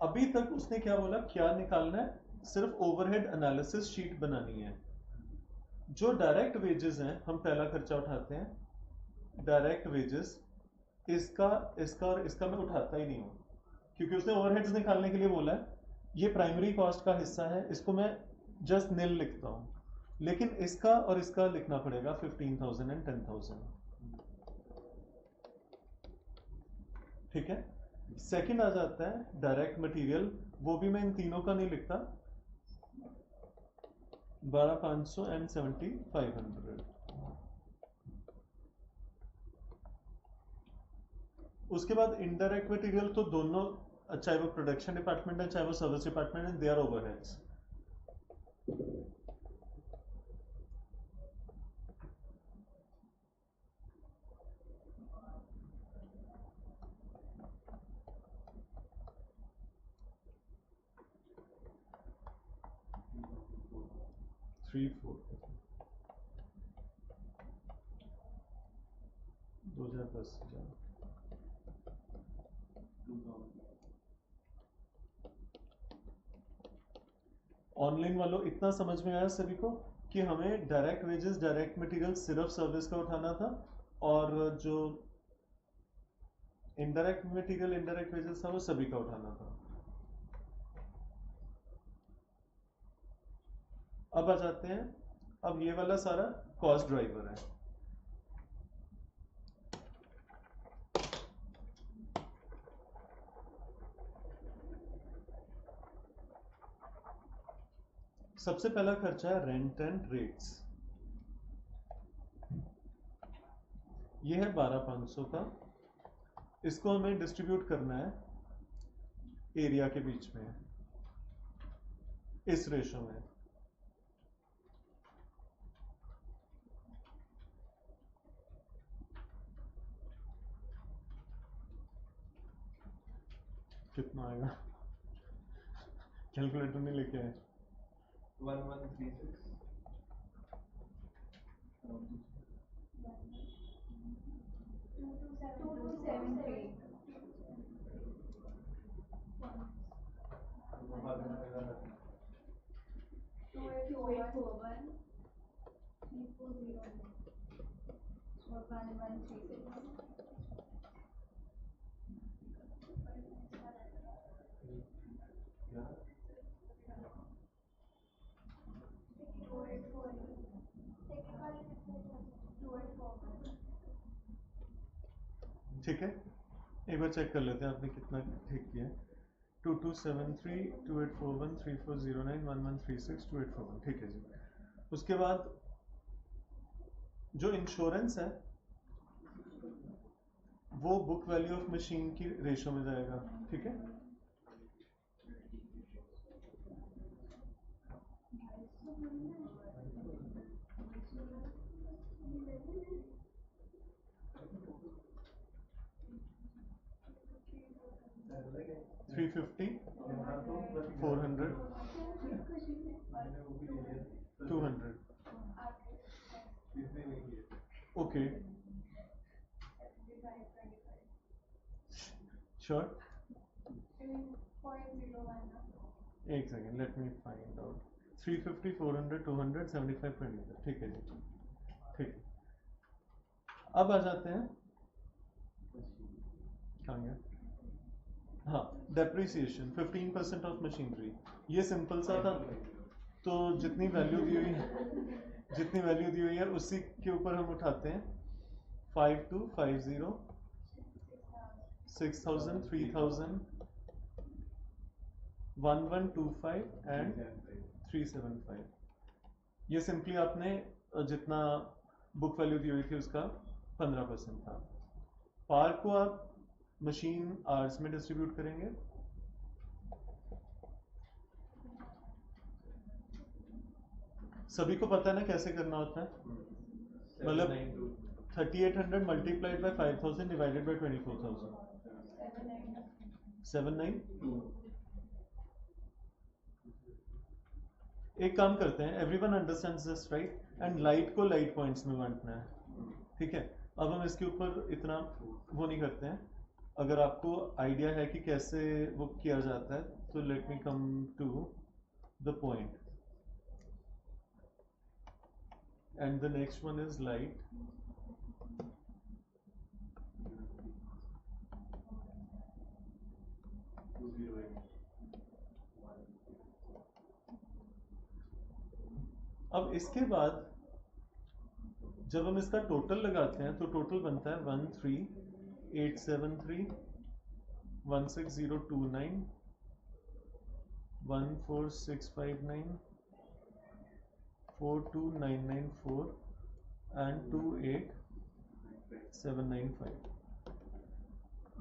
अभी तक उसने क्या बोला, क्या निकालना है, सिर्फ ओवरहेड एनालिसिस शीट बनानी है। जो डायरेक्ट वेजेस हैं, हम पहला खर्चा उठाते हैं डायरेक्ट वेजेस। इसका इसका और इसका मैं उठाता ही नहीं हूं क्योंकि उसने ओवरहेड्स निकालने के लिए बोला है। ये प्राइमरी कॉस्ट का हिस्सा है, इसको मैं जस्ट निल लिखता हूं, लेकिन इसका और इसका लिखना पड़ेगा 15,000 एंड 10,000। ठीक है, सेकंड आ जाता है डायरेक्ट मटेरियल, वो भी मैं इन तीनों का नहीं लिखता, 12,500 एंड 7,500। उसके बाद इनडायरेक्ट मटेरियल तो दोनों, चाहे वो प्रोडक्शन डिपार्टमेंट है चाहे वो सर्विस डिपार्टमेंट है, दे आर ओवरहेड्स। 34 2010 ऑनलाइन वालों इतना समझ में आया सभी को कि हमें डायरेक्ट वेजेस डायरेक्ट मटेरियल सिर्फ सर्विस का उठाना था और जो इनडायरेक्ट मटेरियल इनडायरेक्ट वेजेस था वो सभी का उठाना था। अब आ जाते हैं, अब ये वाला सारा कॉस्ट ड्राइवर है। सबसे पहला खर्चा है रेंट एंड रेट्स। ये है 12,500 का। इसको हमें डिस्ट्रीब्यूट करना है एरिया के बीच में इस रेशो में। कितना आएगा? कैलकुलेटर नहीं लेके आए। 1136 ठीक है, एक बार चेक कर लेते हैं आपने कितना ठीक किया है। 2273 2841 3409 1136 2841। ठीक है जी। उसके बाद जो इंश्योरेंस है वो बुक वैल्यू ऑफ मशीन की रेशो में जाएगा। ठीक है, थ्री 350 400 200। Okay, sure. एक second, let me find out. 350 400 200 75 25। ठीक है जी, ठीक है। अब आ जाते हैं, कहाँ गया? हाँ, डेप्रिसिएशन 15% ऑफ मशीनरी। ये सिंपल सा था, तो जितनी वैल्यू दी हुई है उसी के ऊपर हम उठाते हैं 5250 6000 3000 1125 एंड 375। ये सिंपली आपने जितना बुक वैल्यू दी हुई थी उसका 15% था। पार को आप मशीन आवर्स में डिस्ट्रीब्यूट करेंगे। सभी को पता है ना कैसे करना होता है? मतलब 3800 मल्टीप्लाइड बाय 5000 डिवाइडेड बाय 24,000। 792। एक काम करते हैं, everyone understands this right? And light को लाइट पॉइंट्स में बांटना है। ठीक है, अब हम इसके ऊपर इतना वो नहीं करते हैं। अगर आपको आइडिया है कि कैसे वो किया जाता है तो let me come to the point. And the next one is light. अब इसके बाद जब हम इसका टोटल लगाते हैं तो टोटल बनता है 13,873 16029 14659 42994 and 28795।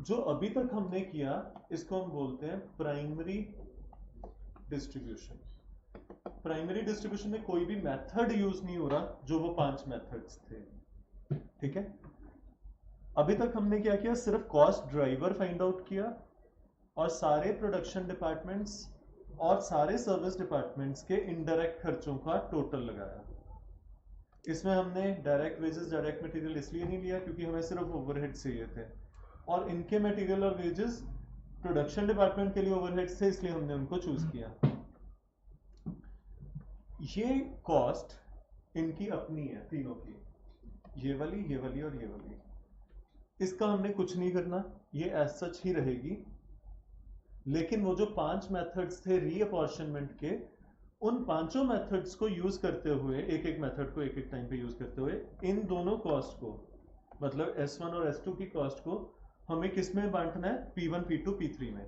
जो अभी तक हमने किया इसको हम बोलते हैं प्राइमरी डिस्ट्रीब्यूशन। प्राइमरी डिस्ट्रीब्यूशन में कोई भी मेथड यूज नहीं हो रहा, जो वो 5 मेथड्स थे। ठीक है, अभी तक हमने क्या किया? सिर्फ कॉस्ट ड्राइवर फाइंड आउट किया और सारे प्रोडक्शन डिपार्टमेंट्स और सारे सर्विस डिपार्टमेंट्स के इनडायरेक्ट खर्चों का टोटल लगाया। इसमें हमने डायरेक्ट वेजेस डायरेक्ट मटेरियल इसलिए नहीं लिया क्योंकि हमें सिर्फ ओवरहेड चाहिए थे, और इनके मटेरियल और वेजेस प्रोडक्शन डिपार्टमेंट के लिए ओवरहेड्स थे, इसलिए हमने उनको चूज किया। ये कॉस्ट इनकी अपनी है तीनों की, ये वाली, ये वाली और ये वाली। इसका हमने कुछ नहीं करना, ये एज सच ही रहेगी। लेकिन वो जो 5 मेथड्स थे रीअपॉर्शनमेंट के, उन पांचों मेथड्स को यूज करते हुए, एक एक मेथड को एक एक टाइम पे यूज करते हुए, इन दोनों कॉस्ट को, मतलब S1 और S2 की कॉस्ट को हमें किस में बांटना है? P1 P2 P3 में।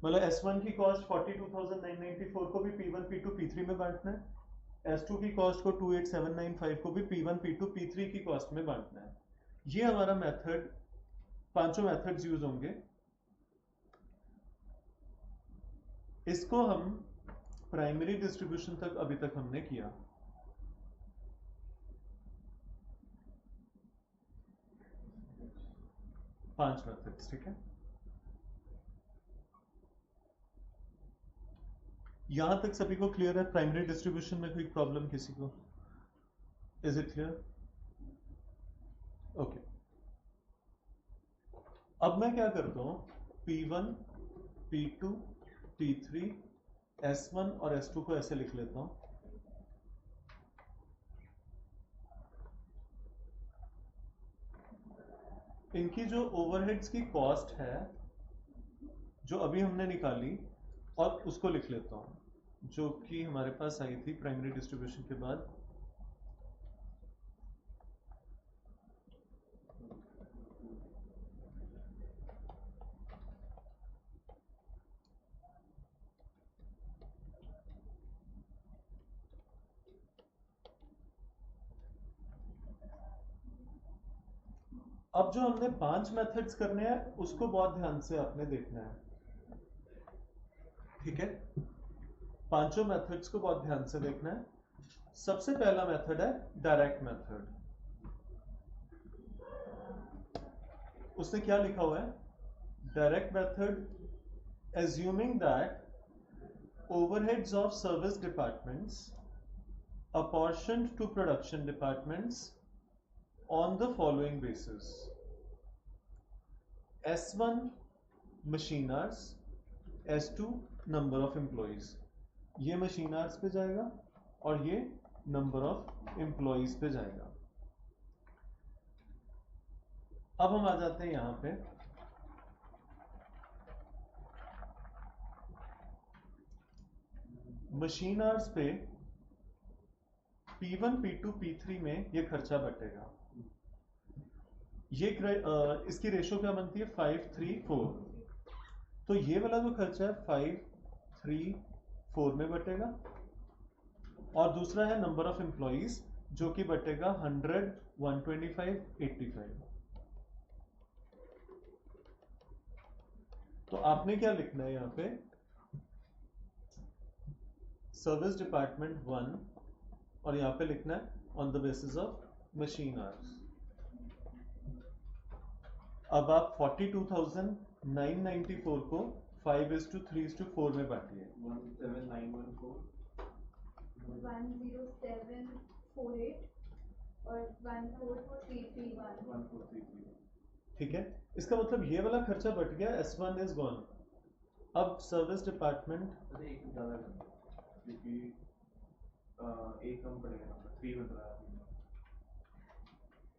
मतलब S1 की कॉस्ट 42,994 को भी P1 P2 P3 में बांटना है, S2 की कॉस्ट को 28,795 को भी P1 P2 P3 की कॉस्ट में बांटना है। ये हमारा मेथड, पांचों मेथड्स यूज होंगे। इसको हम प्राइमरी डिस्ट्रीब्यूशन तक अभी तक हमने किया। पांच मेथड्स, ठीक है। यहां तक सभी को क्लियर है? प्राइमरी डिस्ट्रीब्यूशन में कोई प्रॉब्लम किसी को? Is it clear? ओके। अब मैं क्या करता हूं, P1 P2 P3 S1 और S2 को ऐसे लिख लेता हूं। इनकी जो ओवरहेड्स की कॉस्ट है जो अभी हमने निकाली, और उसको लिख लेता हूं जो कि हमारे पास आई थी प्राइमरी डिस्ट्रीब्यूशन के बाद। अब जो हमने 5 मेथड्स करने हैं उसको बहुत ध्यान से आपने देखना है, ठीक है। पांचों मेथड्स को बहुत ध्यान से देखना है। सबसे पहला मेथड है डायरेक्ट मेथड। उसने क्या लिखा हुआ है? Direct method, assuming that overheads of service departments apportioned to production departments on the following basis: S1 machine hours, S2 number of employees। ये machine hours पे जाएगा और ये number of employees पे जाएगा। अब हम आ जाते हैं यहां पे, मशीन आवर्स पे P1 P2 P3 में ये खर्चा बटेगा। ये इसकी रेशो क्या बनती है? 5:3:4। तो ये वाला जो खर्चा है 5:3:4 में बटेगा, और दूसरा है नंबर ऑफ एम्प्लॉइज जो कि बटेगा 100, 125, 85। तो आपने क्या लिखना है यहां पे? सर्विस डिपार्टमेंट 1, और यहां पे लिखना है on the basis of machine hours. अब आप 42,994 को 5:3:4 में बांटिए। 17914 10748 और 1433 ठीक है, इसका मतलब ये वाला खर्चा बट गया, S1 इज गॉन। अब सर्विस डिपार्टमेंट, अरे एक ज्यादा करना क्योंकि एक कम पड़ेगा ना, 3 बन रहा है।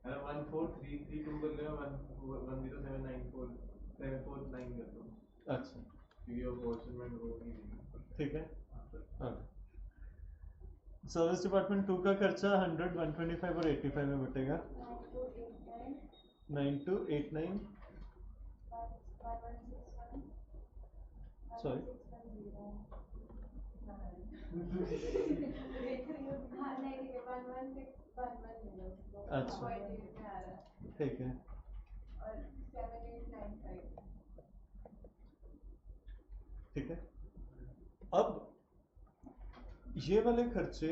अरे 14332 कर लो, 10794 749 कर दो। अच्छा क्योंकि वो अपोर्शनमेंट वो नहीं है। ठीक है। सर्विस डिपार्टमेंट 2 का खर्चा 100, 125 और 85 में बटेगा। 9289 सॉरी अच्छा ठीक है, ठीक है। अब ये वाले खर्चे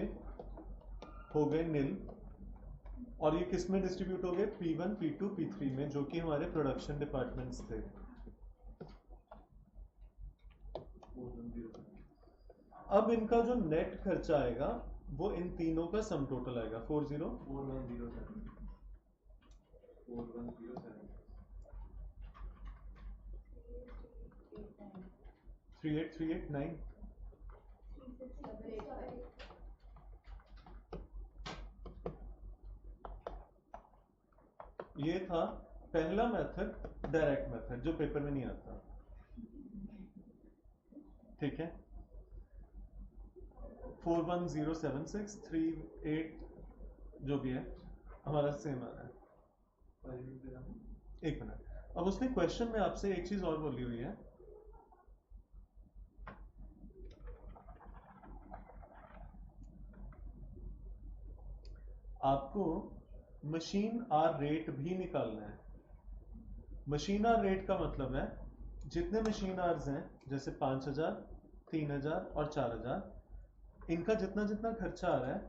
हो गए नील, और ये किस में डिस्ट्रीब्यूट हो गए? P1 P2 P3 में, जो कि हमारे प्रोडक्शन डिपार्टमेंट्स थे। अब इनका जो नेट खर्चा आएगा वो इन तीनों का सम टोटल आएगा 4107 38389 ये था पहला मेथड, डायरेक्ट मेथड, जो पेपर में नहीं आता। ठीक है, 41076 38 जो भी है हमारा सेम आ रहा है। एक मिनट, अब उसने क्वेश्चन में आपसे एक चीज और बोली हुई है, आपको मशीन आर रेट भी निकालना है। मशीन आर रेट का मतलब है जितने मशीन आवर्स हैं, जैसे 5000, 3000 और 4000, इनका जितना जितना खर्चा आ रहा है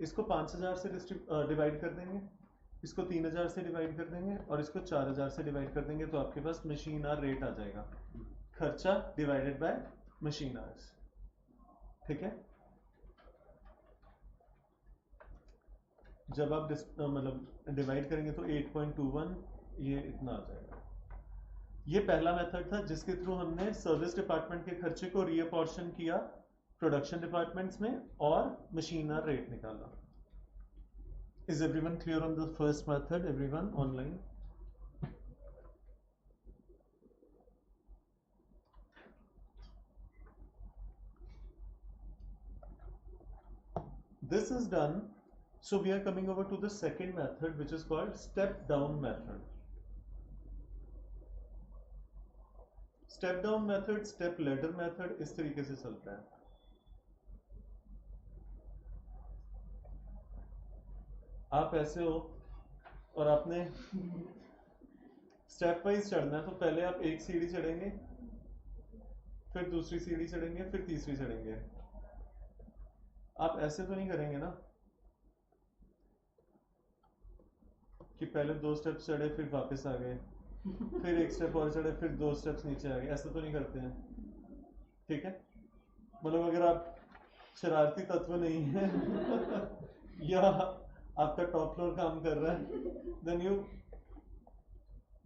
इसको 5000 से डिवाइड कर देंगे, इसको 3000 से डिवाइड कर देंगे और इसको 4000 से डिवाइड कर देंगे, तो आपके पास मशीन आर रेट आ जाएगा, खर्चा डिवाइडेड बाय मशीन आवर्स। ठीक है, जब आप मतलब डिवाइड करेंगे तो 8.21 ये इतना आ जाएगा। ये पहला मेथड था जिसके थ्रू हमने सर्विस डिपार्टमेंट के खर्चे को रीअपॉर्शन किया प्रोडक्शन डिपार्टमेंट्स में और मशीन आर रेट निकाला। Is everyone clear on the first method? Everyone online? This is done. So we are coming over to the second method, which is called step down method. Step down method, step ladder method इस तरीके से चलता है। आप ऐसे हो और आपने स्टेप वाइज चढ़ना है, तो पहले आप एक सीढ़ी चढ़ेंगे, फिर दूसरी सीढ़ी चढ़ेंगे, फिर तीसरी चढ़ेंगे। आप ऐसे तो नहीं करेंगे ना कि पहले 2 स्टेप्स चढ़े फिर वापस आ गए, फिर एक स्टेप और चढ़े फिर 2 स्टेप्स नीचे आ गए, ऐसा तो नहीं करते हैं। ठीक है, मतलब अगर आप शरारती तत्व नहीं है या आपका टॉप फ्लोर काम कर रहा है, then you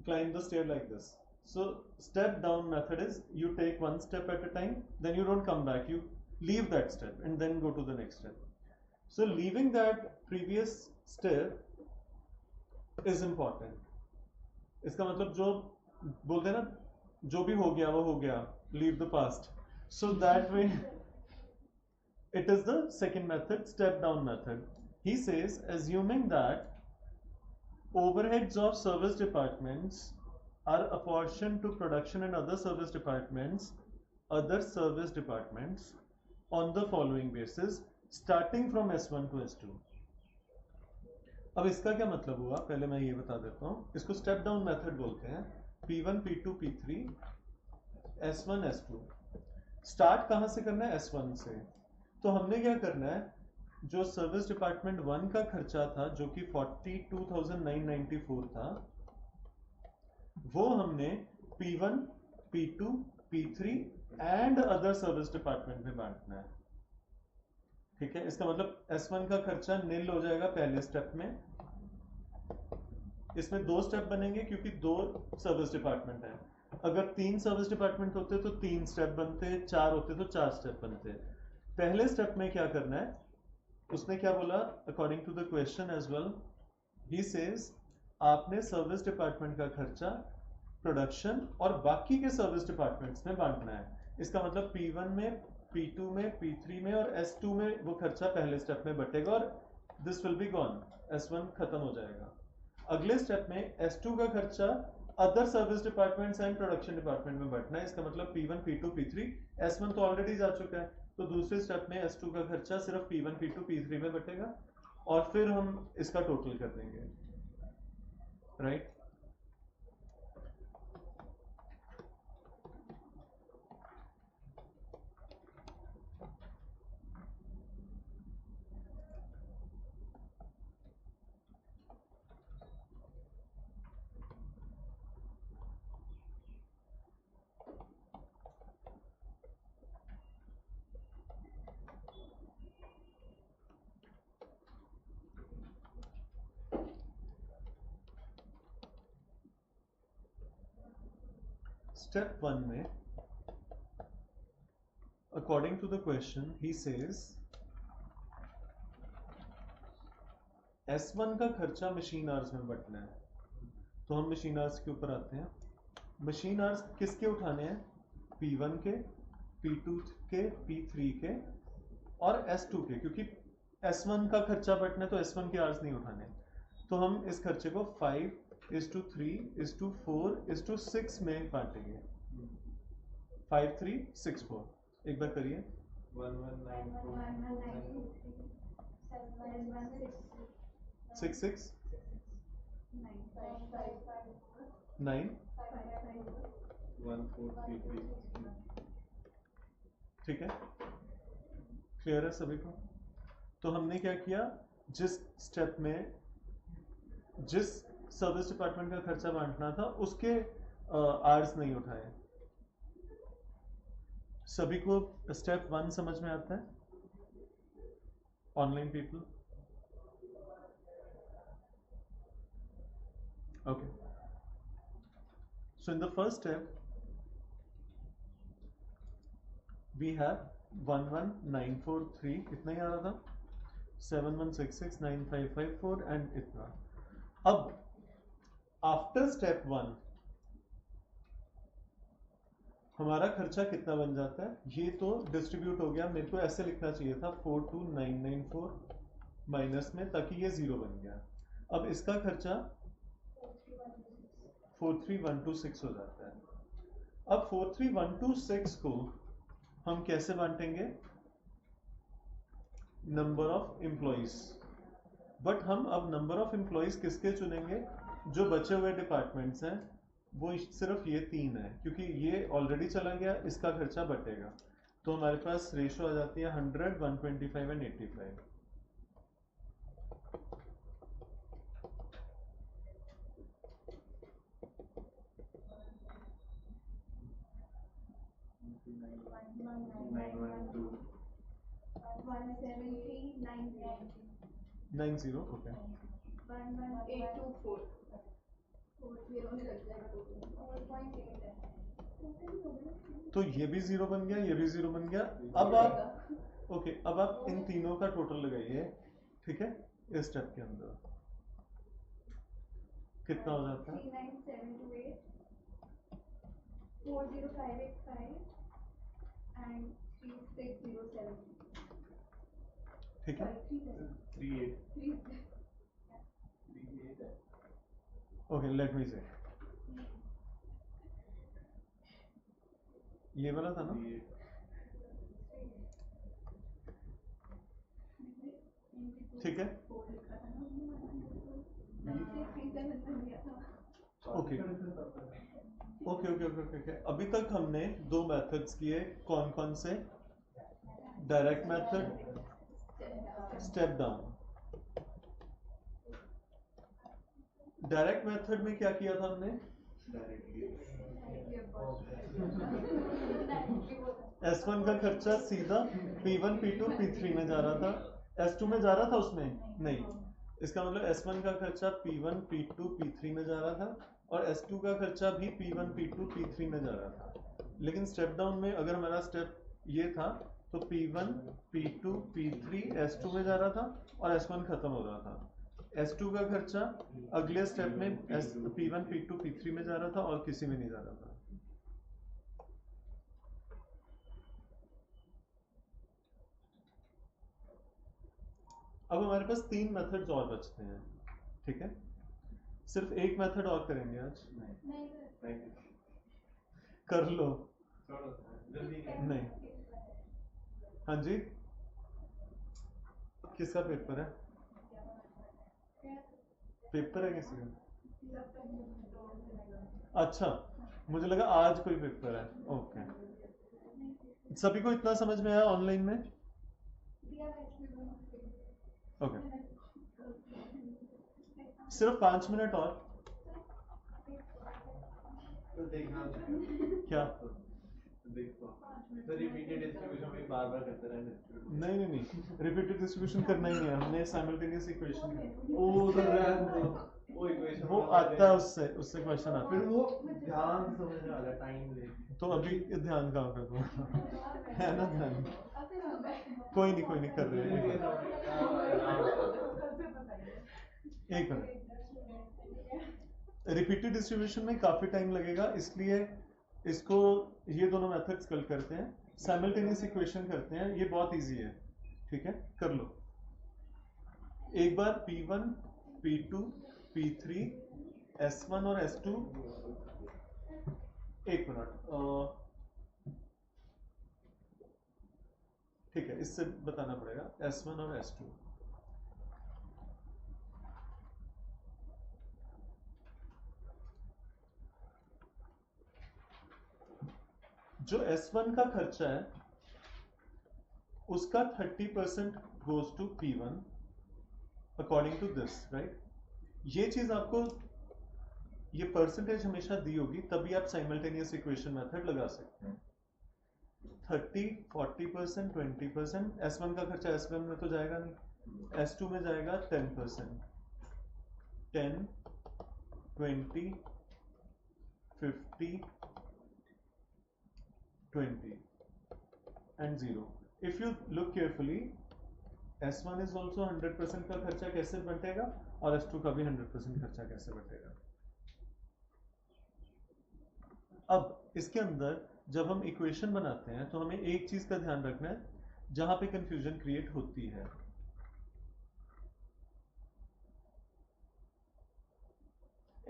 climb the stair like this. So step down method is you take one step at a time, then you don't come back, you leave that step and then go to the next step. So leaving that previous step is important. इसका मतलब जो बोलते हैं ना, जो भी हो गया वो हो गया, leave the past. So that way it is the second method, step down method. He says, assuming that overheads of service departments are apportioned to production and other service departments on the following basis, starting from S1 to S2. अब इसका क्या मतलब हुआ, पहले मैं ये बता देता हूँ। इसको स्टेप डाउन मेथड बोलते हैं। P1, P2, P3, S1, S2। Start कहाँ से करना है? S1 से। तो हमने क्या करना है, जो सर्विस डिपार्टमेंट 1 का खर्चा था जो कि 42,994 था, वो हमने P1, P2, P3 and other service department में बांटना है। ठीक है, इसका मतलब S1 का खर्चा नील हो जाएगा पहले स्टेप में। इसमें 2 स्टेप बनेंगे क्योंकि 2 सर्विस डिपार्टमेंट है। अगर 3 सर्विस डिपार्टमेंट होते तो 3 स्टेप बनते, 4 होते तो 4 स्टेप बनते। पहले स्टेप में क्या करना है, उसने क्या बोला, according to the question as well, he says आपने सर्विस डिपार्टमेंट का खर्चा प्रोडक्शन और बाकी के सर्विस डिपार्टमेंट्स में बांटना है। इसका मतलब P1 में, P2 में, P3 में और S2 में वो खर्चा पहले स्टेप में बटेगा और this will be gone, S1 खत्म हो जाएगा। अगले स्टेप में S2 का खर्चा other service departments and production department में बंटना है। इसका मतलब P1, P2, P3, S1 तो ऑलरेडी जा चुका है, तो दूसरे स्टेप में S2 का खर्चा सिर्फ P1, P2, P3 में बटेगा और फिर हम इसका टोटल कर देंगे, राइट? स्टेप 1 में according to the question he says S1 का खर्चा मशीन आवर्स में बंटना है। तो हम मशीन आवर्स के ऊपर आते हैं। मशीन आवर्स किसके उठाने हैं? P1 के, P2 के, P3 के और S2 के, क्योंकि S1 का खर्चा बंटना है तो S1 के आवर्स नहीं उठाने। तो हम इस खर्चे को 5:3:4:6 में बांटेंगे। 5 3 6 4। एक बार करिए। 6 6 9। 1 4 3 3। ठीक है, क्लियर है सभी को? तो हमने क्या किया, जिस स्टेप में जिस सर्विस डिपार्टमेंट का खर्चा बांटना था उसके आवर्स नहीं उठाए। सभी को स्टेप 1 समझ में आता है? Online people? Okay, so in the first step we have 11943, इतना ही आ रहा था, 71669554 एंड इतना। अब आफ्टर स्टेप 1 हमारा खर्चा कितना बन जाता है? ये तो डिस्ट्रीब्यूट हो गया, मेरे को ऐसे लिखना चाहिए था 42994 माइनस में, ताकि ये 0 बन गया। अब इसका खर्चा 43126 हो जाता है। अब 43126 को हम कैसे बांटेंगे? Number of employees. बट हम अब नंबर ऑफ एम्प्लॉइज किसके चुनेंगे? जो बचे हुए डिपार्टमेंट्स हैं वो सिर्फ ये 3 है, क्योंकि ये ऑलरेडी चला गया, इसका खर्चा बटेगा। तो हमारे पास रेशो आ जाती है 100, 125 एंड 85। Nine zero. ओके, 11824 0 में लग जाएगा टोटल 4.8 है। तो ये भी 0 बन गया, ये भी 0 बन गया। अब आप ओके, अब आप इन तीनों का टोटल लगाइए, ठीक है, इस स्टेप के अंदर कितना हो जाता है? 39728 40585 and 3607। ठीक है, 38 ओके, लेट मी से ये वाला था ना? ठीक है, okay okay okay okay okay. अभी तक हमने 2 मेथड्स किए, कौन कौन से? Direct method, step down. Direct method में क्या किया था हमने? S1 का खर्चा सीधा P1 P2 P3 में जा रहा था, S2 में जा रहा था उसमें नहीं। इसका मतलब S1 का खर्चा P1 P2 P3 में जा रहा था और S2 का खर्चा भी P1 P2 P3 में जा रहा था। लेकिन स्टेप डाउन में अगर हमारा स्टेप ये था तो P1 P2 P3 S2 में जा रहा था और S1 खत्म हो रहा था। S2 का खर्चा अगले स्टेप में P1 P2 P3 में जा रहा था और किसी में नहीं जा रहा था। अब हमारे पास 3 मेथड्स और बचते हैं, ठीक है? सिर्फ एक मेथड और करेंगे आज। कर लो। नहीं, हाँ जी, किसका पेपर है? पेपर है किसी का? अच्छा, मुझे लगा आज कोई पेपर है। ओके, सभी को इतना समझ में आया ऑनलाइन में? ओके, सिर्फ 5 मिनट और। क्या देखो तो रिपीटेड डिस्ट्रीब्यूशन में बार बार करते रहना डिस्ट्रीब्यूशन। नहीं रिपीटेड डिस्ट्रीब्यूशन करना ही नहीं है, हमने साइमल्टेनियस इक्वेशन ओ तो रहने दो, वो इक्वेशन वो आता है, उससे उससे क्वेश्चन आता फिर है। वो ध्यान से समझने वाला टाइम लेगी। तो अभी ध्यान कहाँ पे तो है ना ध्यान, कोई नहीं कर रहे हैं, एक मिनट। रिपीटेड डिस्ट्रीब्यूशन में काफी टाइम लगेगा, इसलिए इसको ये दोनों मेथड्स कल करते हैं, साइमल्टेनियस इक्वेशन करते हैं, ये बहुत इजी है, ठीक है कर लो। एक बार P1 P2 P3 S1 और S2, एक मिनट ठीक है, इससे बताना पड़ेगा S1 और S2। जो S1 का खर्चा है उसका 30% goes to P1 according to this, right. ये चीज आपको, ये परसेंटेज हमेशा दी होगी, तभी आप साइमल्टेनियस इक्वेशन मेथड लगा सकते हैं। 30, 40%, 20%। S1 का खर्चा S1 में तो जाएगा नहीं, S2 में जाएगा 10%, 10, 20, 50, 20 and 0. If you look carefully, S1 is also 100% का खर्चा कैसे बटेगा और S2 का भी 100% खर्चा कैसे बटेगा। अब इसके अंदर जब हम इक्वेशन बनाते हैं तो हमें एक चीज का ध्यान रखना है जहां पे कंफ्यूजन क्रिएट होती है।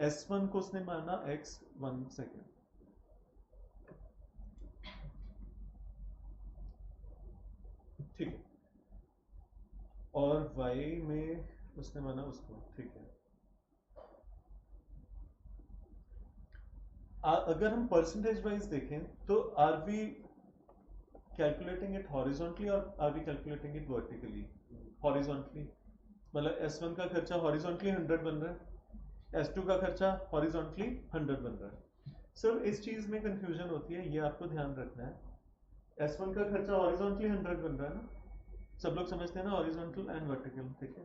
S1 को उसने माना x 1 सेकेंड, ठीक है, और y में उसने माना उसको, ठीक है। अगर हम परसेंटेज वाइज देखें तो are we calculating it horizontally और are we calculating it vertically? Horizontally, मतलब S1 का खर्चा हॉरिजॉन्टली 100 बन रहा है, S2 का खर्चा हॉरिजॉन्टली 100 बन रहा है। सिर्फ इस चीज में कंफ्यूजन होती है, ये आपको ध्यान रखना है। S1 का खर्चा हॉरिजॉन्टली 100 बन रहा है ना, सब लोग समझते हैं ना, हॉरिजॉन्टल एंड वर्टिकल, ठीक है।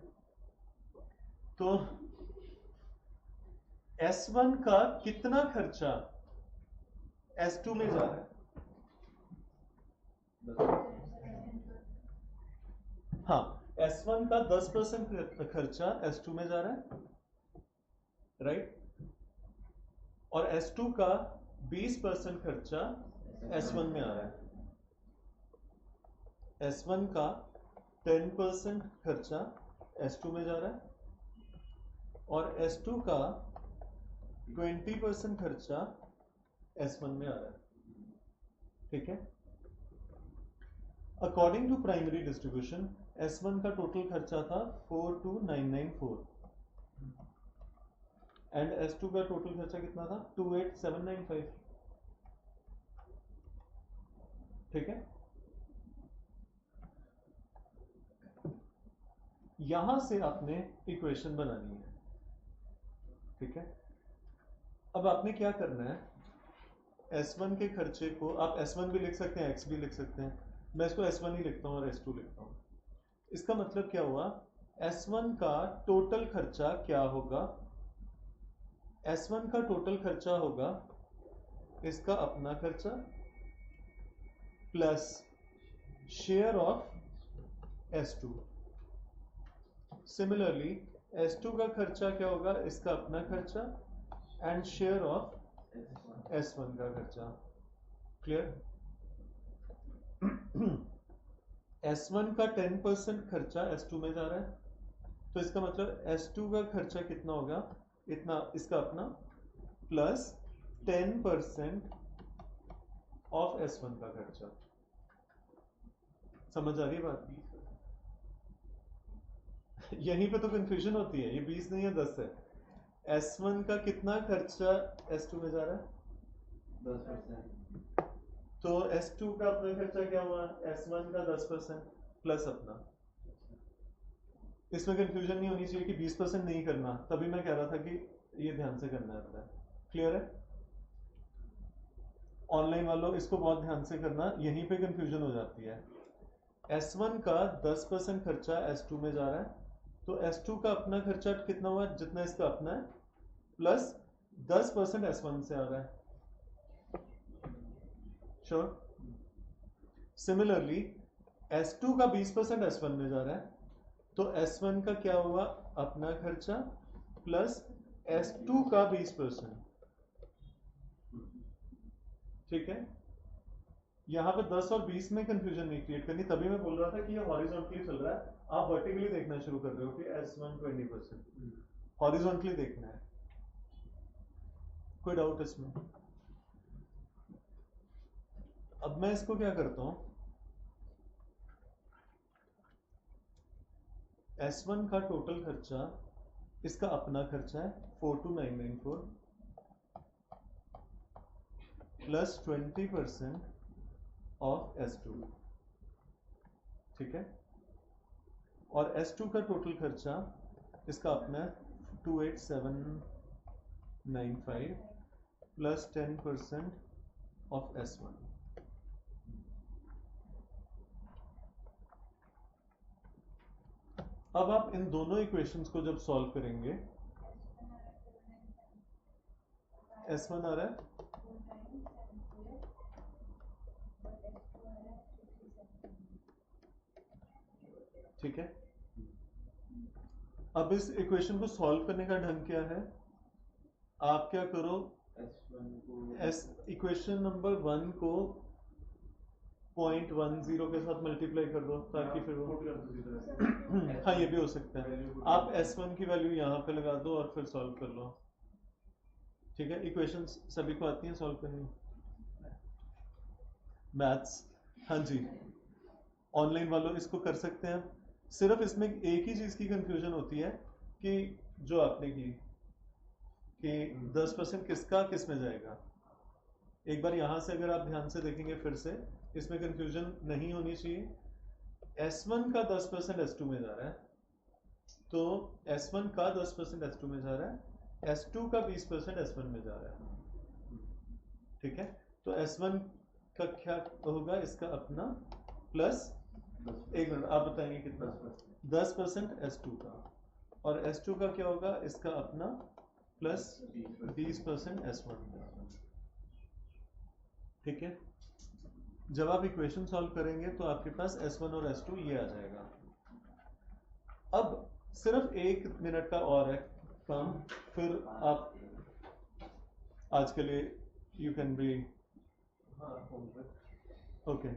तो S1 का कितना खर्चा S2 में जा रहा है? हाँ, S1 का 10% खर्चा S2 में जा रहा है, राइट, और S2 का 20% खर्चा S1 में आ रहा है। S1 का 10% खर्चा S2 में जा रहा है और S2 का 20% खर्चा S1 में आ रहा है, ठीक है। According to primary distribution S1 का टोटल खर्चा था 42994 एंड S2 का टोटल खर्चा कितना था 28795, ठीक है। यहां से आपने इक्वेशन बनानी है, ठीक है। अब आपने क्या करना है, S1 के खर्चे को आप S1 भी लिख सकते हैं, X भी लिख सकते हैं, मैं इसको S1 ही लिखता हूं और S2 लिखता हूं। इसका मतलब क्या हुआ, S1 का टोटल खर्चा क्या होगा, S1 का टोटल खर्चा होगा इसका अपना खर्चा plus share of S2। Similarly S2 का खर्चा क्या होगा, इसका अपना खर्चा एंड शेयर ऑफ S1 का खर्चा। क्लियर? S1 का 10% खर्चा S2 में जा रहा है, तो इसका मतलब S2 का खर्चा कितना होगा, इतना इसका अपना प्लस 10% ऑफ S1 का खर्चा। समझ आ रही है बात? यहीं पे तो कंफ्यूजन होती है, ये 20 नहीं है 10 है। S1 का कितना खर्चा S2 में जा रहा है, 10%। तो S2 का अपना खर्चा क्या हुआ, S1 का 10% प्लस अपना। इसमें कंफ्यूजन नहीं होनी चाहिए कि 20% नहीं करना, तभी मैं कह रहा था कि ये ध्यान से करना है। क्लियर है? ऑनलाइन वालों इसको बहुत ध्यान से करना, यहीं पे कंफ्यूजन हो जाती है। S1 का 10% खर्चा S2 में जा रहा है, तो S2 का अपना खर्चा कितना हुआ, जितना इसका अपना है, प्लस 10% S1 से आ रहा है। श्योर। सिमिलरली S2 का 20% S1 में जा रहा है, तो S1 का क्या हुआ, अपना खर्चा प्लस S2 का 20%। ठीक है, यहां पे 10 और 20 में कंफ्यूजन नहीं क्रिएट करनी, तभी मैं बोल रहा था कि ये हॉरिजॉन्टली चल रहा है, आप वर्टिकली देखना शुरू कर रहे हो कि S1 20%, हॉरिजॉन्टली देखना है। कोई डाउट इसमें? अब मैं इसको क्या करता हूं, S1 का टोटल खर्चा, इसका अपना खर्चा है 42994 प्लस 20% ऑफ S2। ठीक है, और S2 का टोटल खर्चा, इसका अपना है 28795 प्लस 10% ऑफ S1। अब आप इन दोनों इक्वेशंस को जब सॉल्व करेंगे, S1 आ रहा है, ठीक है। अब इस इक्वेशन को सॉल्व करने का ढंग क्या है, आप क्या करो, इक्वेशन नंबर 1 को 0.10 के साथ मल्टीप्लाई कर दो, ताकि फिर वो हाँ ये भी हो सकता है, आप S1 की वैल्यू यहाँ पे लगा दो और फिर सॉल्व कर लो। ठीक है, इक्वेशंस सभी को आती हैं सॉल्व करनी? मैथ्स, हाँ जी, ऑनलाइन वालों इसको कर सकते हैं। सिर्फ इसमें एक ही चीज की कंफ्यूजन होती है कि जो आपने की कि 10% किसका किस में जाएगा। एक बार यहां से अगर आप ध्यान से देखेंगे फिर से, इसमें कंफ्यूजन नहीं होनी चाहिए। S1 का 10% S2 में जा रहा है, तो S1 का 10% S2 में जा रहा है, S2 का 20% S1 में जा रहा है। ठीक है, तो S1 का क्या होगा, इसका अपना प्लस, एक मिनट आप बताएंगे कितना, 10% S2 का, और S2 का क्या होगा, इसका अपना प्लस 20% S1 का। ठीक है, जब आप इक्वेशन सॉल्व करेंगे तो आपके पास S1 और S2 ये आ जाएगा। अब सिर्फ 1 मिनट का और है काम, फिर आप आज के लिए you can be okay.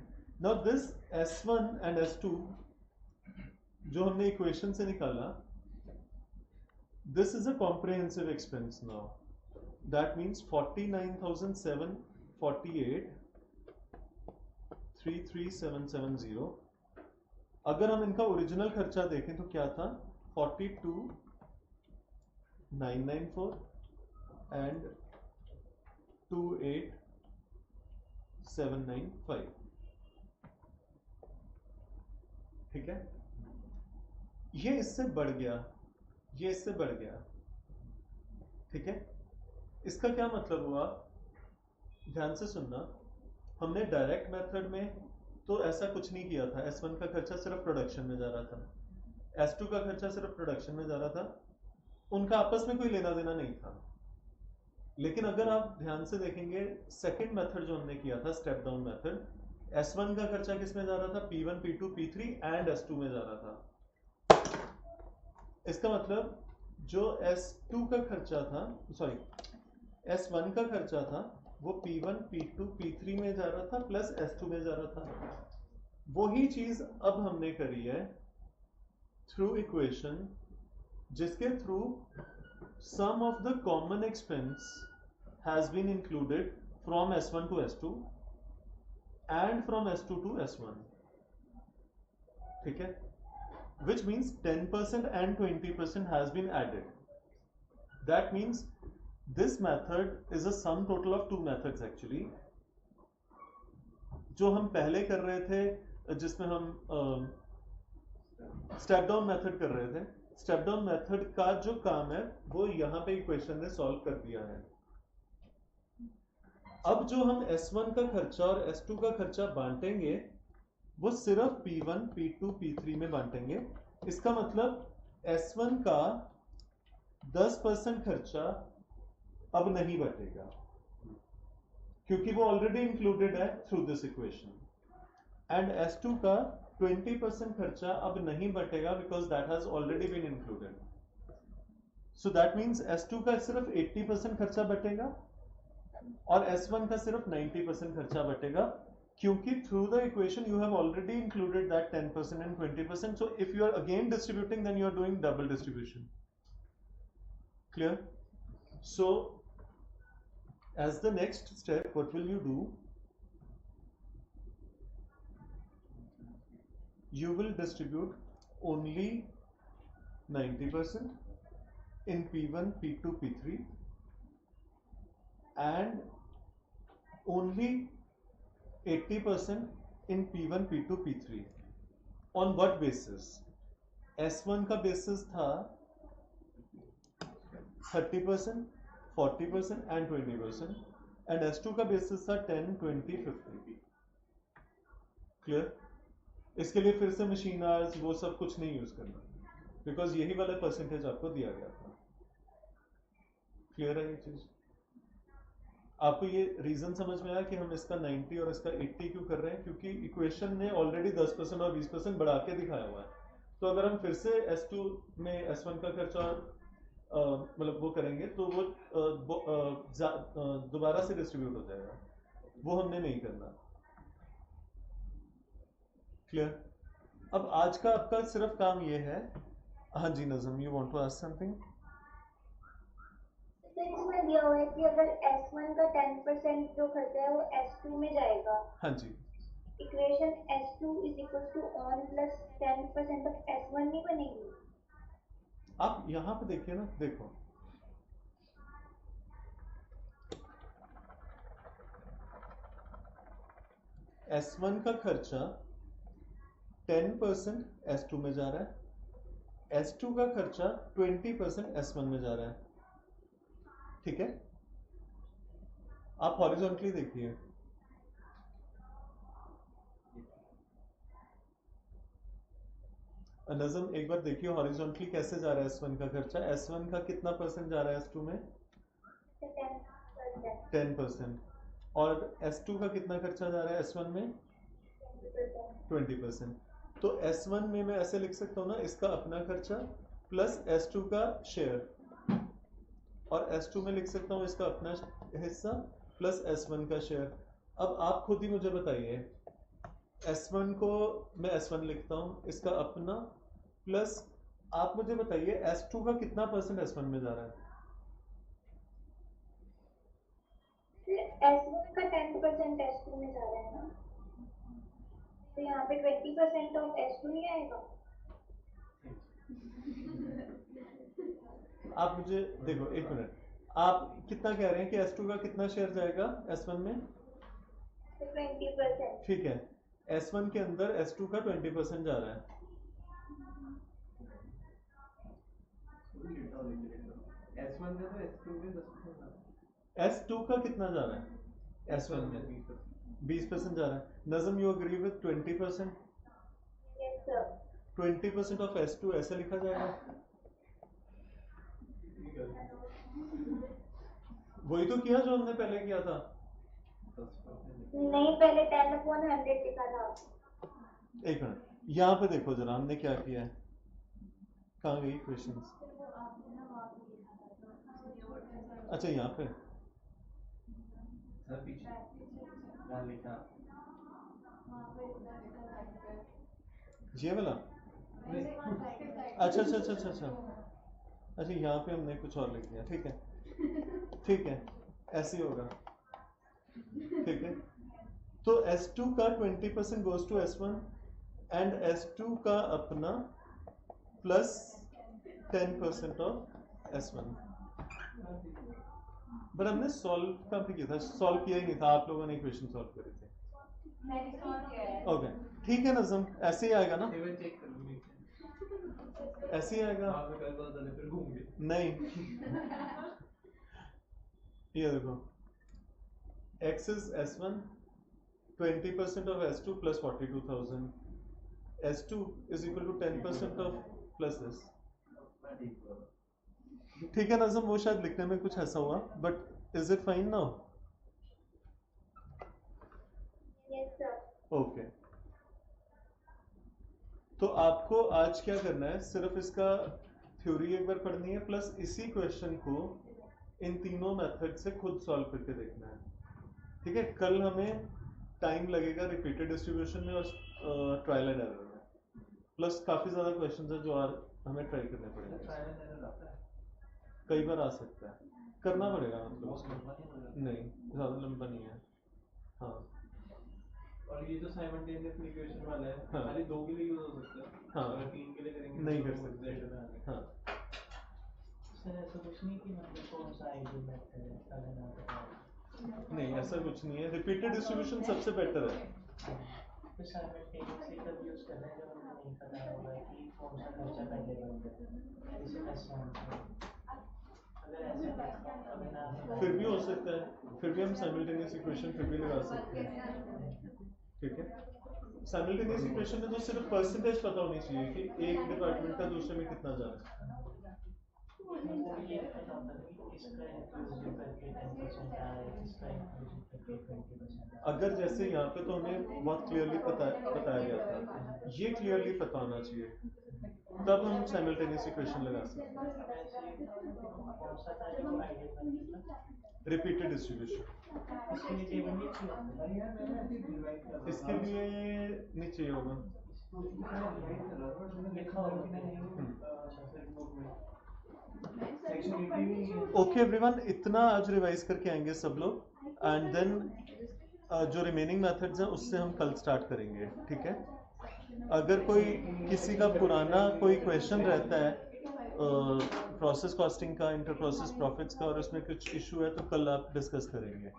Now this S1 and S2 जो हमने इक्वेशन से निकाला, this is a comprehensive expense. Now that means 49,748 33770। अगर हम इनका ओरिजिनल खर्चा देखें तो क्या था, 42,994 एंड 28,795। ठीक है, ये इससे बढ़ गया, ये इससे बढ़ गया। ठीक है, इसका क्या मतलब हुआ, ध्यान से सुनना। हमने डायरेक्ट मेथड में तो ऐसा कुछ नहीं किया था, S1 का खर्चा सिर्फ प्रोडक्शन में जा रहा था, S2 का खर्चा सिर्फ प्रोडक्शन में जा रहा था, उनका आपस में कोई लेना देना नहीं था। लेकिन अगर आप ध्यान से देखेंगे, सेकंड मेथड जो हमने किया था, स्टेप डाउन मेथड, S1 का खर्चा किस में जा रहा था, P1 P2 P3 and S2 में जा रहा था। इसका मतलब जो S2 का खर्चा था, सॉरी S1 का खर्चा था, वो P1 P2 P3 में जा रहा था प्लस S2 में जा रहा था। वही चीज अब हमने करी है थ्रू इक्वेशन, जिसके through some of the common expense has been included from S1 to S2 and from S2 to S1। ठीक है, which means 10% and 20% has been added. That means this method is a sum total of two methods actually. जो हम पहले कर रहे थे, जिसमें हम स्टेप डाउन मेथड कर रहे थे, स्टेप डाउन मेथड का जो काम है वो यहाँ पे इक्वेशन ने सॉल्व कर दिया है। अब जो हम S1 का खर्चा और S2 का खर्चा बांटेंगे वो सिर्फ P1, P2, P3 में बांटेंगे। इसका मतलब S1 का 10% खर्चा अब नहीं बटेगा क्योंकि वो ऑलरेडी इंक्लूडेड है through this equation, and S2 का 20% खर्चा अब नहीं बटेगा because that has already been included. So that means S2 का सिर्फ 80% खर्चा बटेगा और S1 का सिर्फ 90% खर्चा बटेगा क्योंकि through the equation you have already included that 10% and 20%. So if you are again distributing then you are doing double distribution. Clear? So as the next step, what will you do? You will distribute only 90% in P1, P2, P3 and only 80% in P1, P2, P3. On what basis? S1 का basis था 30%, 40% and 20%, and S2 का basis था 10, 20, 50. Clear? इसके लिए फिर से machine hours वो सब कुछ नहीं यूज करना बिकॉज यही वाला परसेंटेज आपको दिया गया था. क्लियर है ये चीज? आपको ये रीजन समझ में आया कि हम इसका 90 और इसका 80 क्यों कर रहे हैं? क्योंकि इक्वेशन ने ऑलरेडी 10% और 20% बढ़ा के दिखाया हुआ है. तो अगर हम फिर से S2 में S1 का खर्चा मतलब वो करेंगे तो वो दोबारा से डिस्ट्रीब्यूट हो जाएगा. वो हमने नहीं करना. क्लियर? अब आज का आपका सिर्फ काम ये है. हाँ जी Nazam, you want to ask something? इसमें दिया हुआ है कि अगर S1 का 10% जो खर्चा है वो S2 में जाएगा. हाँ जी. Equation S2 is equal to on plus 10% of S1 नहीं बनेगी. आप यहाँ पे देखिए ना, देखो S1 का खर्चा 10% S2 में जा रहा है, S2 का खर्चा 20% S1 में जा रहा है. ठीक है? आप हॉरिजॉन्टली देखिए. नज़म एक बार देखिए हॉरिजॉन्टली कैसे जा रहा है S1 का खर्चा. S1 का कितना परसेंट जा रहा है S2 में? 10%. और S2 का कितना खर्चा जा रहा है S1 में? 20%. तो S1 में मैं ऐसे लिख सकता हूँ ना, इसका अपना खर्चा प्लस S2 का शेयर, और S2 में लिख सकता हूँ इसका अपना हिस्सा प्लस S1 का शेयर. अब आप खुद ही मुझे बताइए, S1 को मैं S1 लिखता हूँ, इसका अपना प्लस आप मुझे बताइए S2 का कितना परसेंट S1 में जा रहा है? S1 का 10% S2 में जा रहा है ना, तो यहाँ पे 20% ऑफ S2 नहीं आएगा. आप मुझे देखो एक मिनट, आप कितना कह रहे हैं कि S2 का कितना शेयर जाएगा S1 में? 20%. ठीक है, S1 के अंदर S2 का 20% जा रहा है. S1 में तो S2 में 10%. S2 का कितना जा रहा है S1 में? 20% जा रहा है. नज़म, you agree with 20%? Yes sir. 20% of S2 ऐसे लिखा जाएगा. वही तो किया जो हमने पहले किया था. नहीं, पहले 10/100 लिखा था. एक मिनट, यहाँ पे देखो जरा हमने क्या किया है. कहाँ गई क्वेश्चंस? अच्छा यहाँ पे ये वाला. अच्छा अच्छा अच्छा अच्छा अच्छा अच्छा, यहाँ पे हमने कुछ और लिख दिया. ठीक है ठीक है, ऐसे ही होगा. ठीक है, तो S2 का 20% goes to S1 and S2 का अपना प्लस 10% ऑफ S1. बट हमने सॉल्व कब किया था? सॉल्व किया ही नहीं था, आप लोगों ने इक्वेशन सॉल्व करी थी. ओके ठीक है नज़म, ऐसे ही आएगा ना? ऐसे ही आएगा. नहीं ये देखो X is S1, 20% of S2 plus 42,000. S2 is equal to 10% of plus this. ठीक है नज़म, वो शायद लिखने में कुछ ऐसा हुआ, but is it fine now? Yes, sir. Okay, तो आपको आज क्या करना है, सिर्फ इसका थ्योरी एक बार पढ़नी है, प्लस इसी क्वेश्चन को इन तीनों मेथड से खुद सॉल्व करके देखना है, ठीक है? कल हमें टाइम लगेगा रिपीटेड डिस्ट्रीब्यूशन में और ट्रायल एंड एरर में, प्लस काफ़ी ज़्यादा क्वेश्चंस हैं जो और हमें ट्राई करने पड़ेंगे। कई बार आ सकता है, करना पड़ेगा मतलब उसको। नहीं, ज़्यादा लंबा नहीं है। हाँ और ये जो साइमल्टेनियस इक्वेशन वाला है, हाँ। खाली 2 के लिए यूज हो सकता है। हाँ। अगर 3 के लिए करेंगे नहीं तो कर सकते। Z में आ जाएगा। हाँ, सर ऐसा कुछ नहीं कि मतलब कौन सा आइडियल मेथड है अगर ना पता नहीं ऐसा कुछ नहीं है, रिपीटेड डिस्ट्रीब्यूशन सबसे बेटर है। तो साइमल्टेनियसली तब यूज करना है जब हमें नहीं पता होगा कि कौन सा खर्चा पहले बनेगा, जैसे रेस्टोरेंट में। अगर ऐसा करता हूँ अगर ना पता फिर भी हो सकता है, फिर भी हम साइमल्टेनियस इक्वेशन फिर भी लगा सकते हैं, ठीक है? साइमल्टेनियस इक्वेशन में तो सिर्फ परसेंटेज पता होनी चाहिए कि एक डिपार्टमेंट का दूसरे में कितना जा रहा है। मतलब ये पता होता है कि किसका इंक्लूसिव करके 10% आ रहा है, किसका इंक्लूसिव करके 20% आ अगर जैसे यहाँ पे तो हमें बहुत क्लियरली बताया गया था, ये क्लियरली पता होना चाहिए, तब हम साइमल्टेनियस इक्वेशन लगा सकते हैं। रहा है। वैसे कौन सा था जो आइडियल मेथड था? रिपीटेड डिस्ट्रीब्यूशन इसके लिए टेबल नहीं चाहिए। इसके लिए नीचे होगा। लिखा होगा कि नहीं? सेक्शन 18 ही है। ओके एवरीवन, इतना आज रिवाइज करके आएंगे सब लोग, एंड देन जो रिमेनिंग मेथड्स हैं उससे हम कल स्टार्ट करेंगे, ठीक है? अगर कोई किसी का पुराना कोई क्वेश्चन रहता है प्रोसेस कॉस्टिंग का, इंटर प्रोसेस प्रॉफिट्स का, और उसमें कुछ इशू है तो कल आप डिस्कस करेंगे।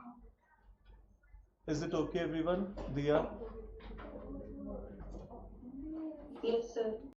Is it okay everyone? दिया? Yes, sir.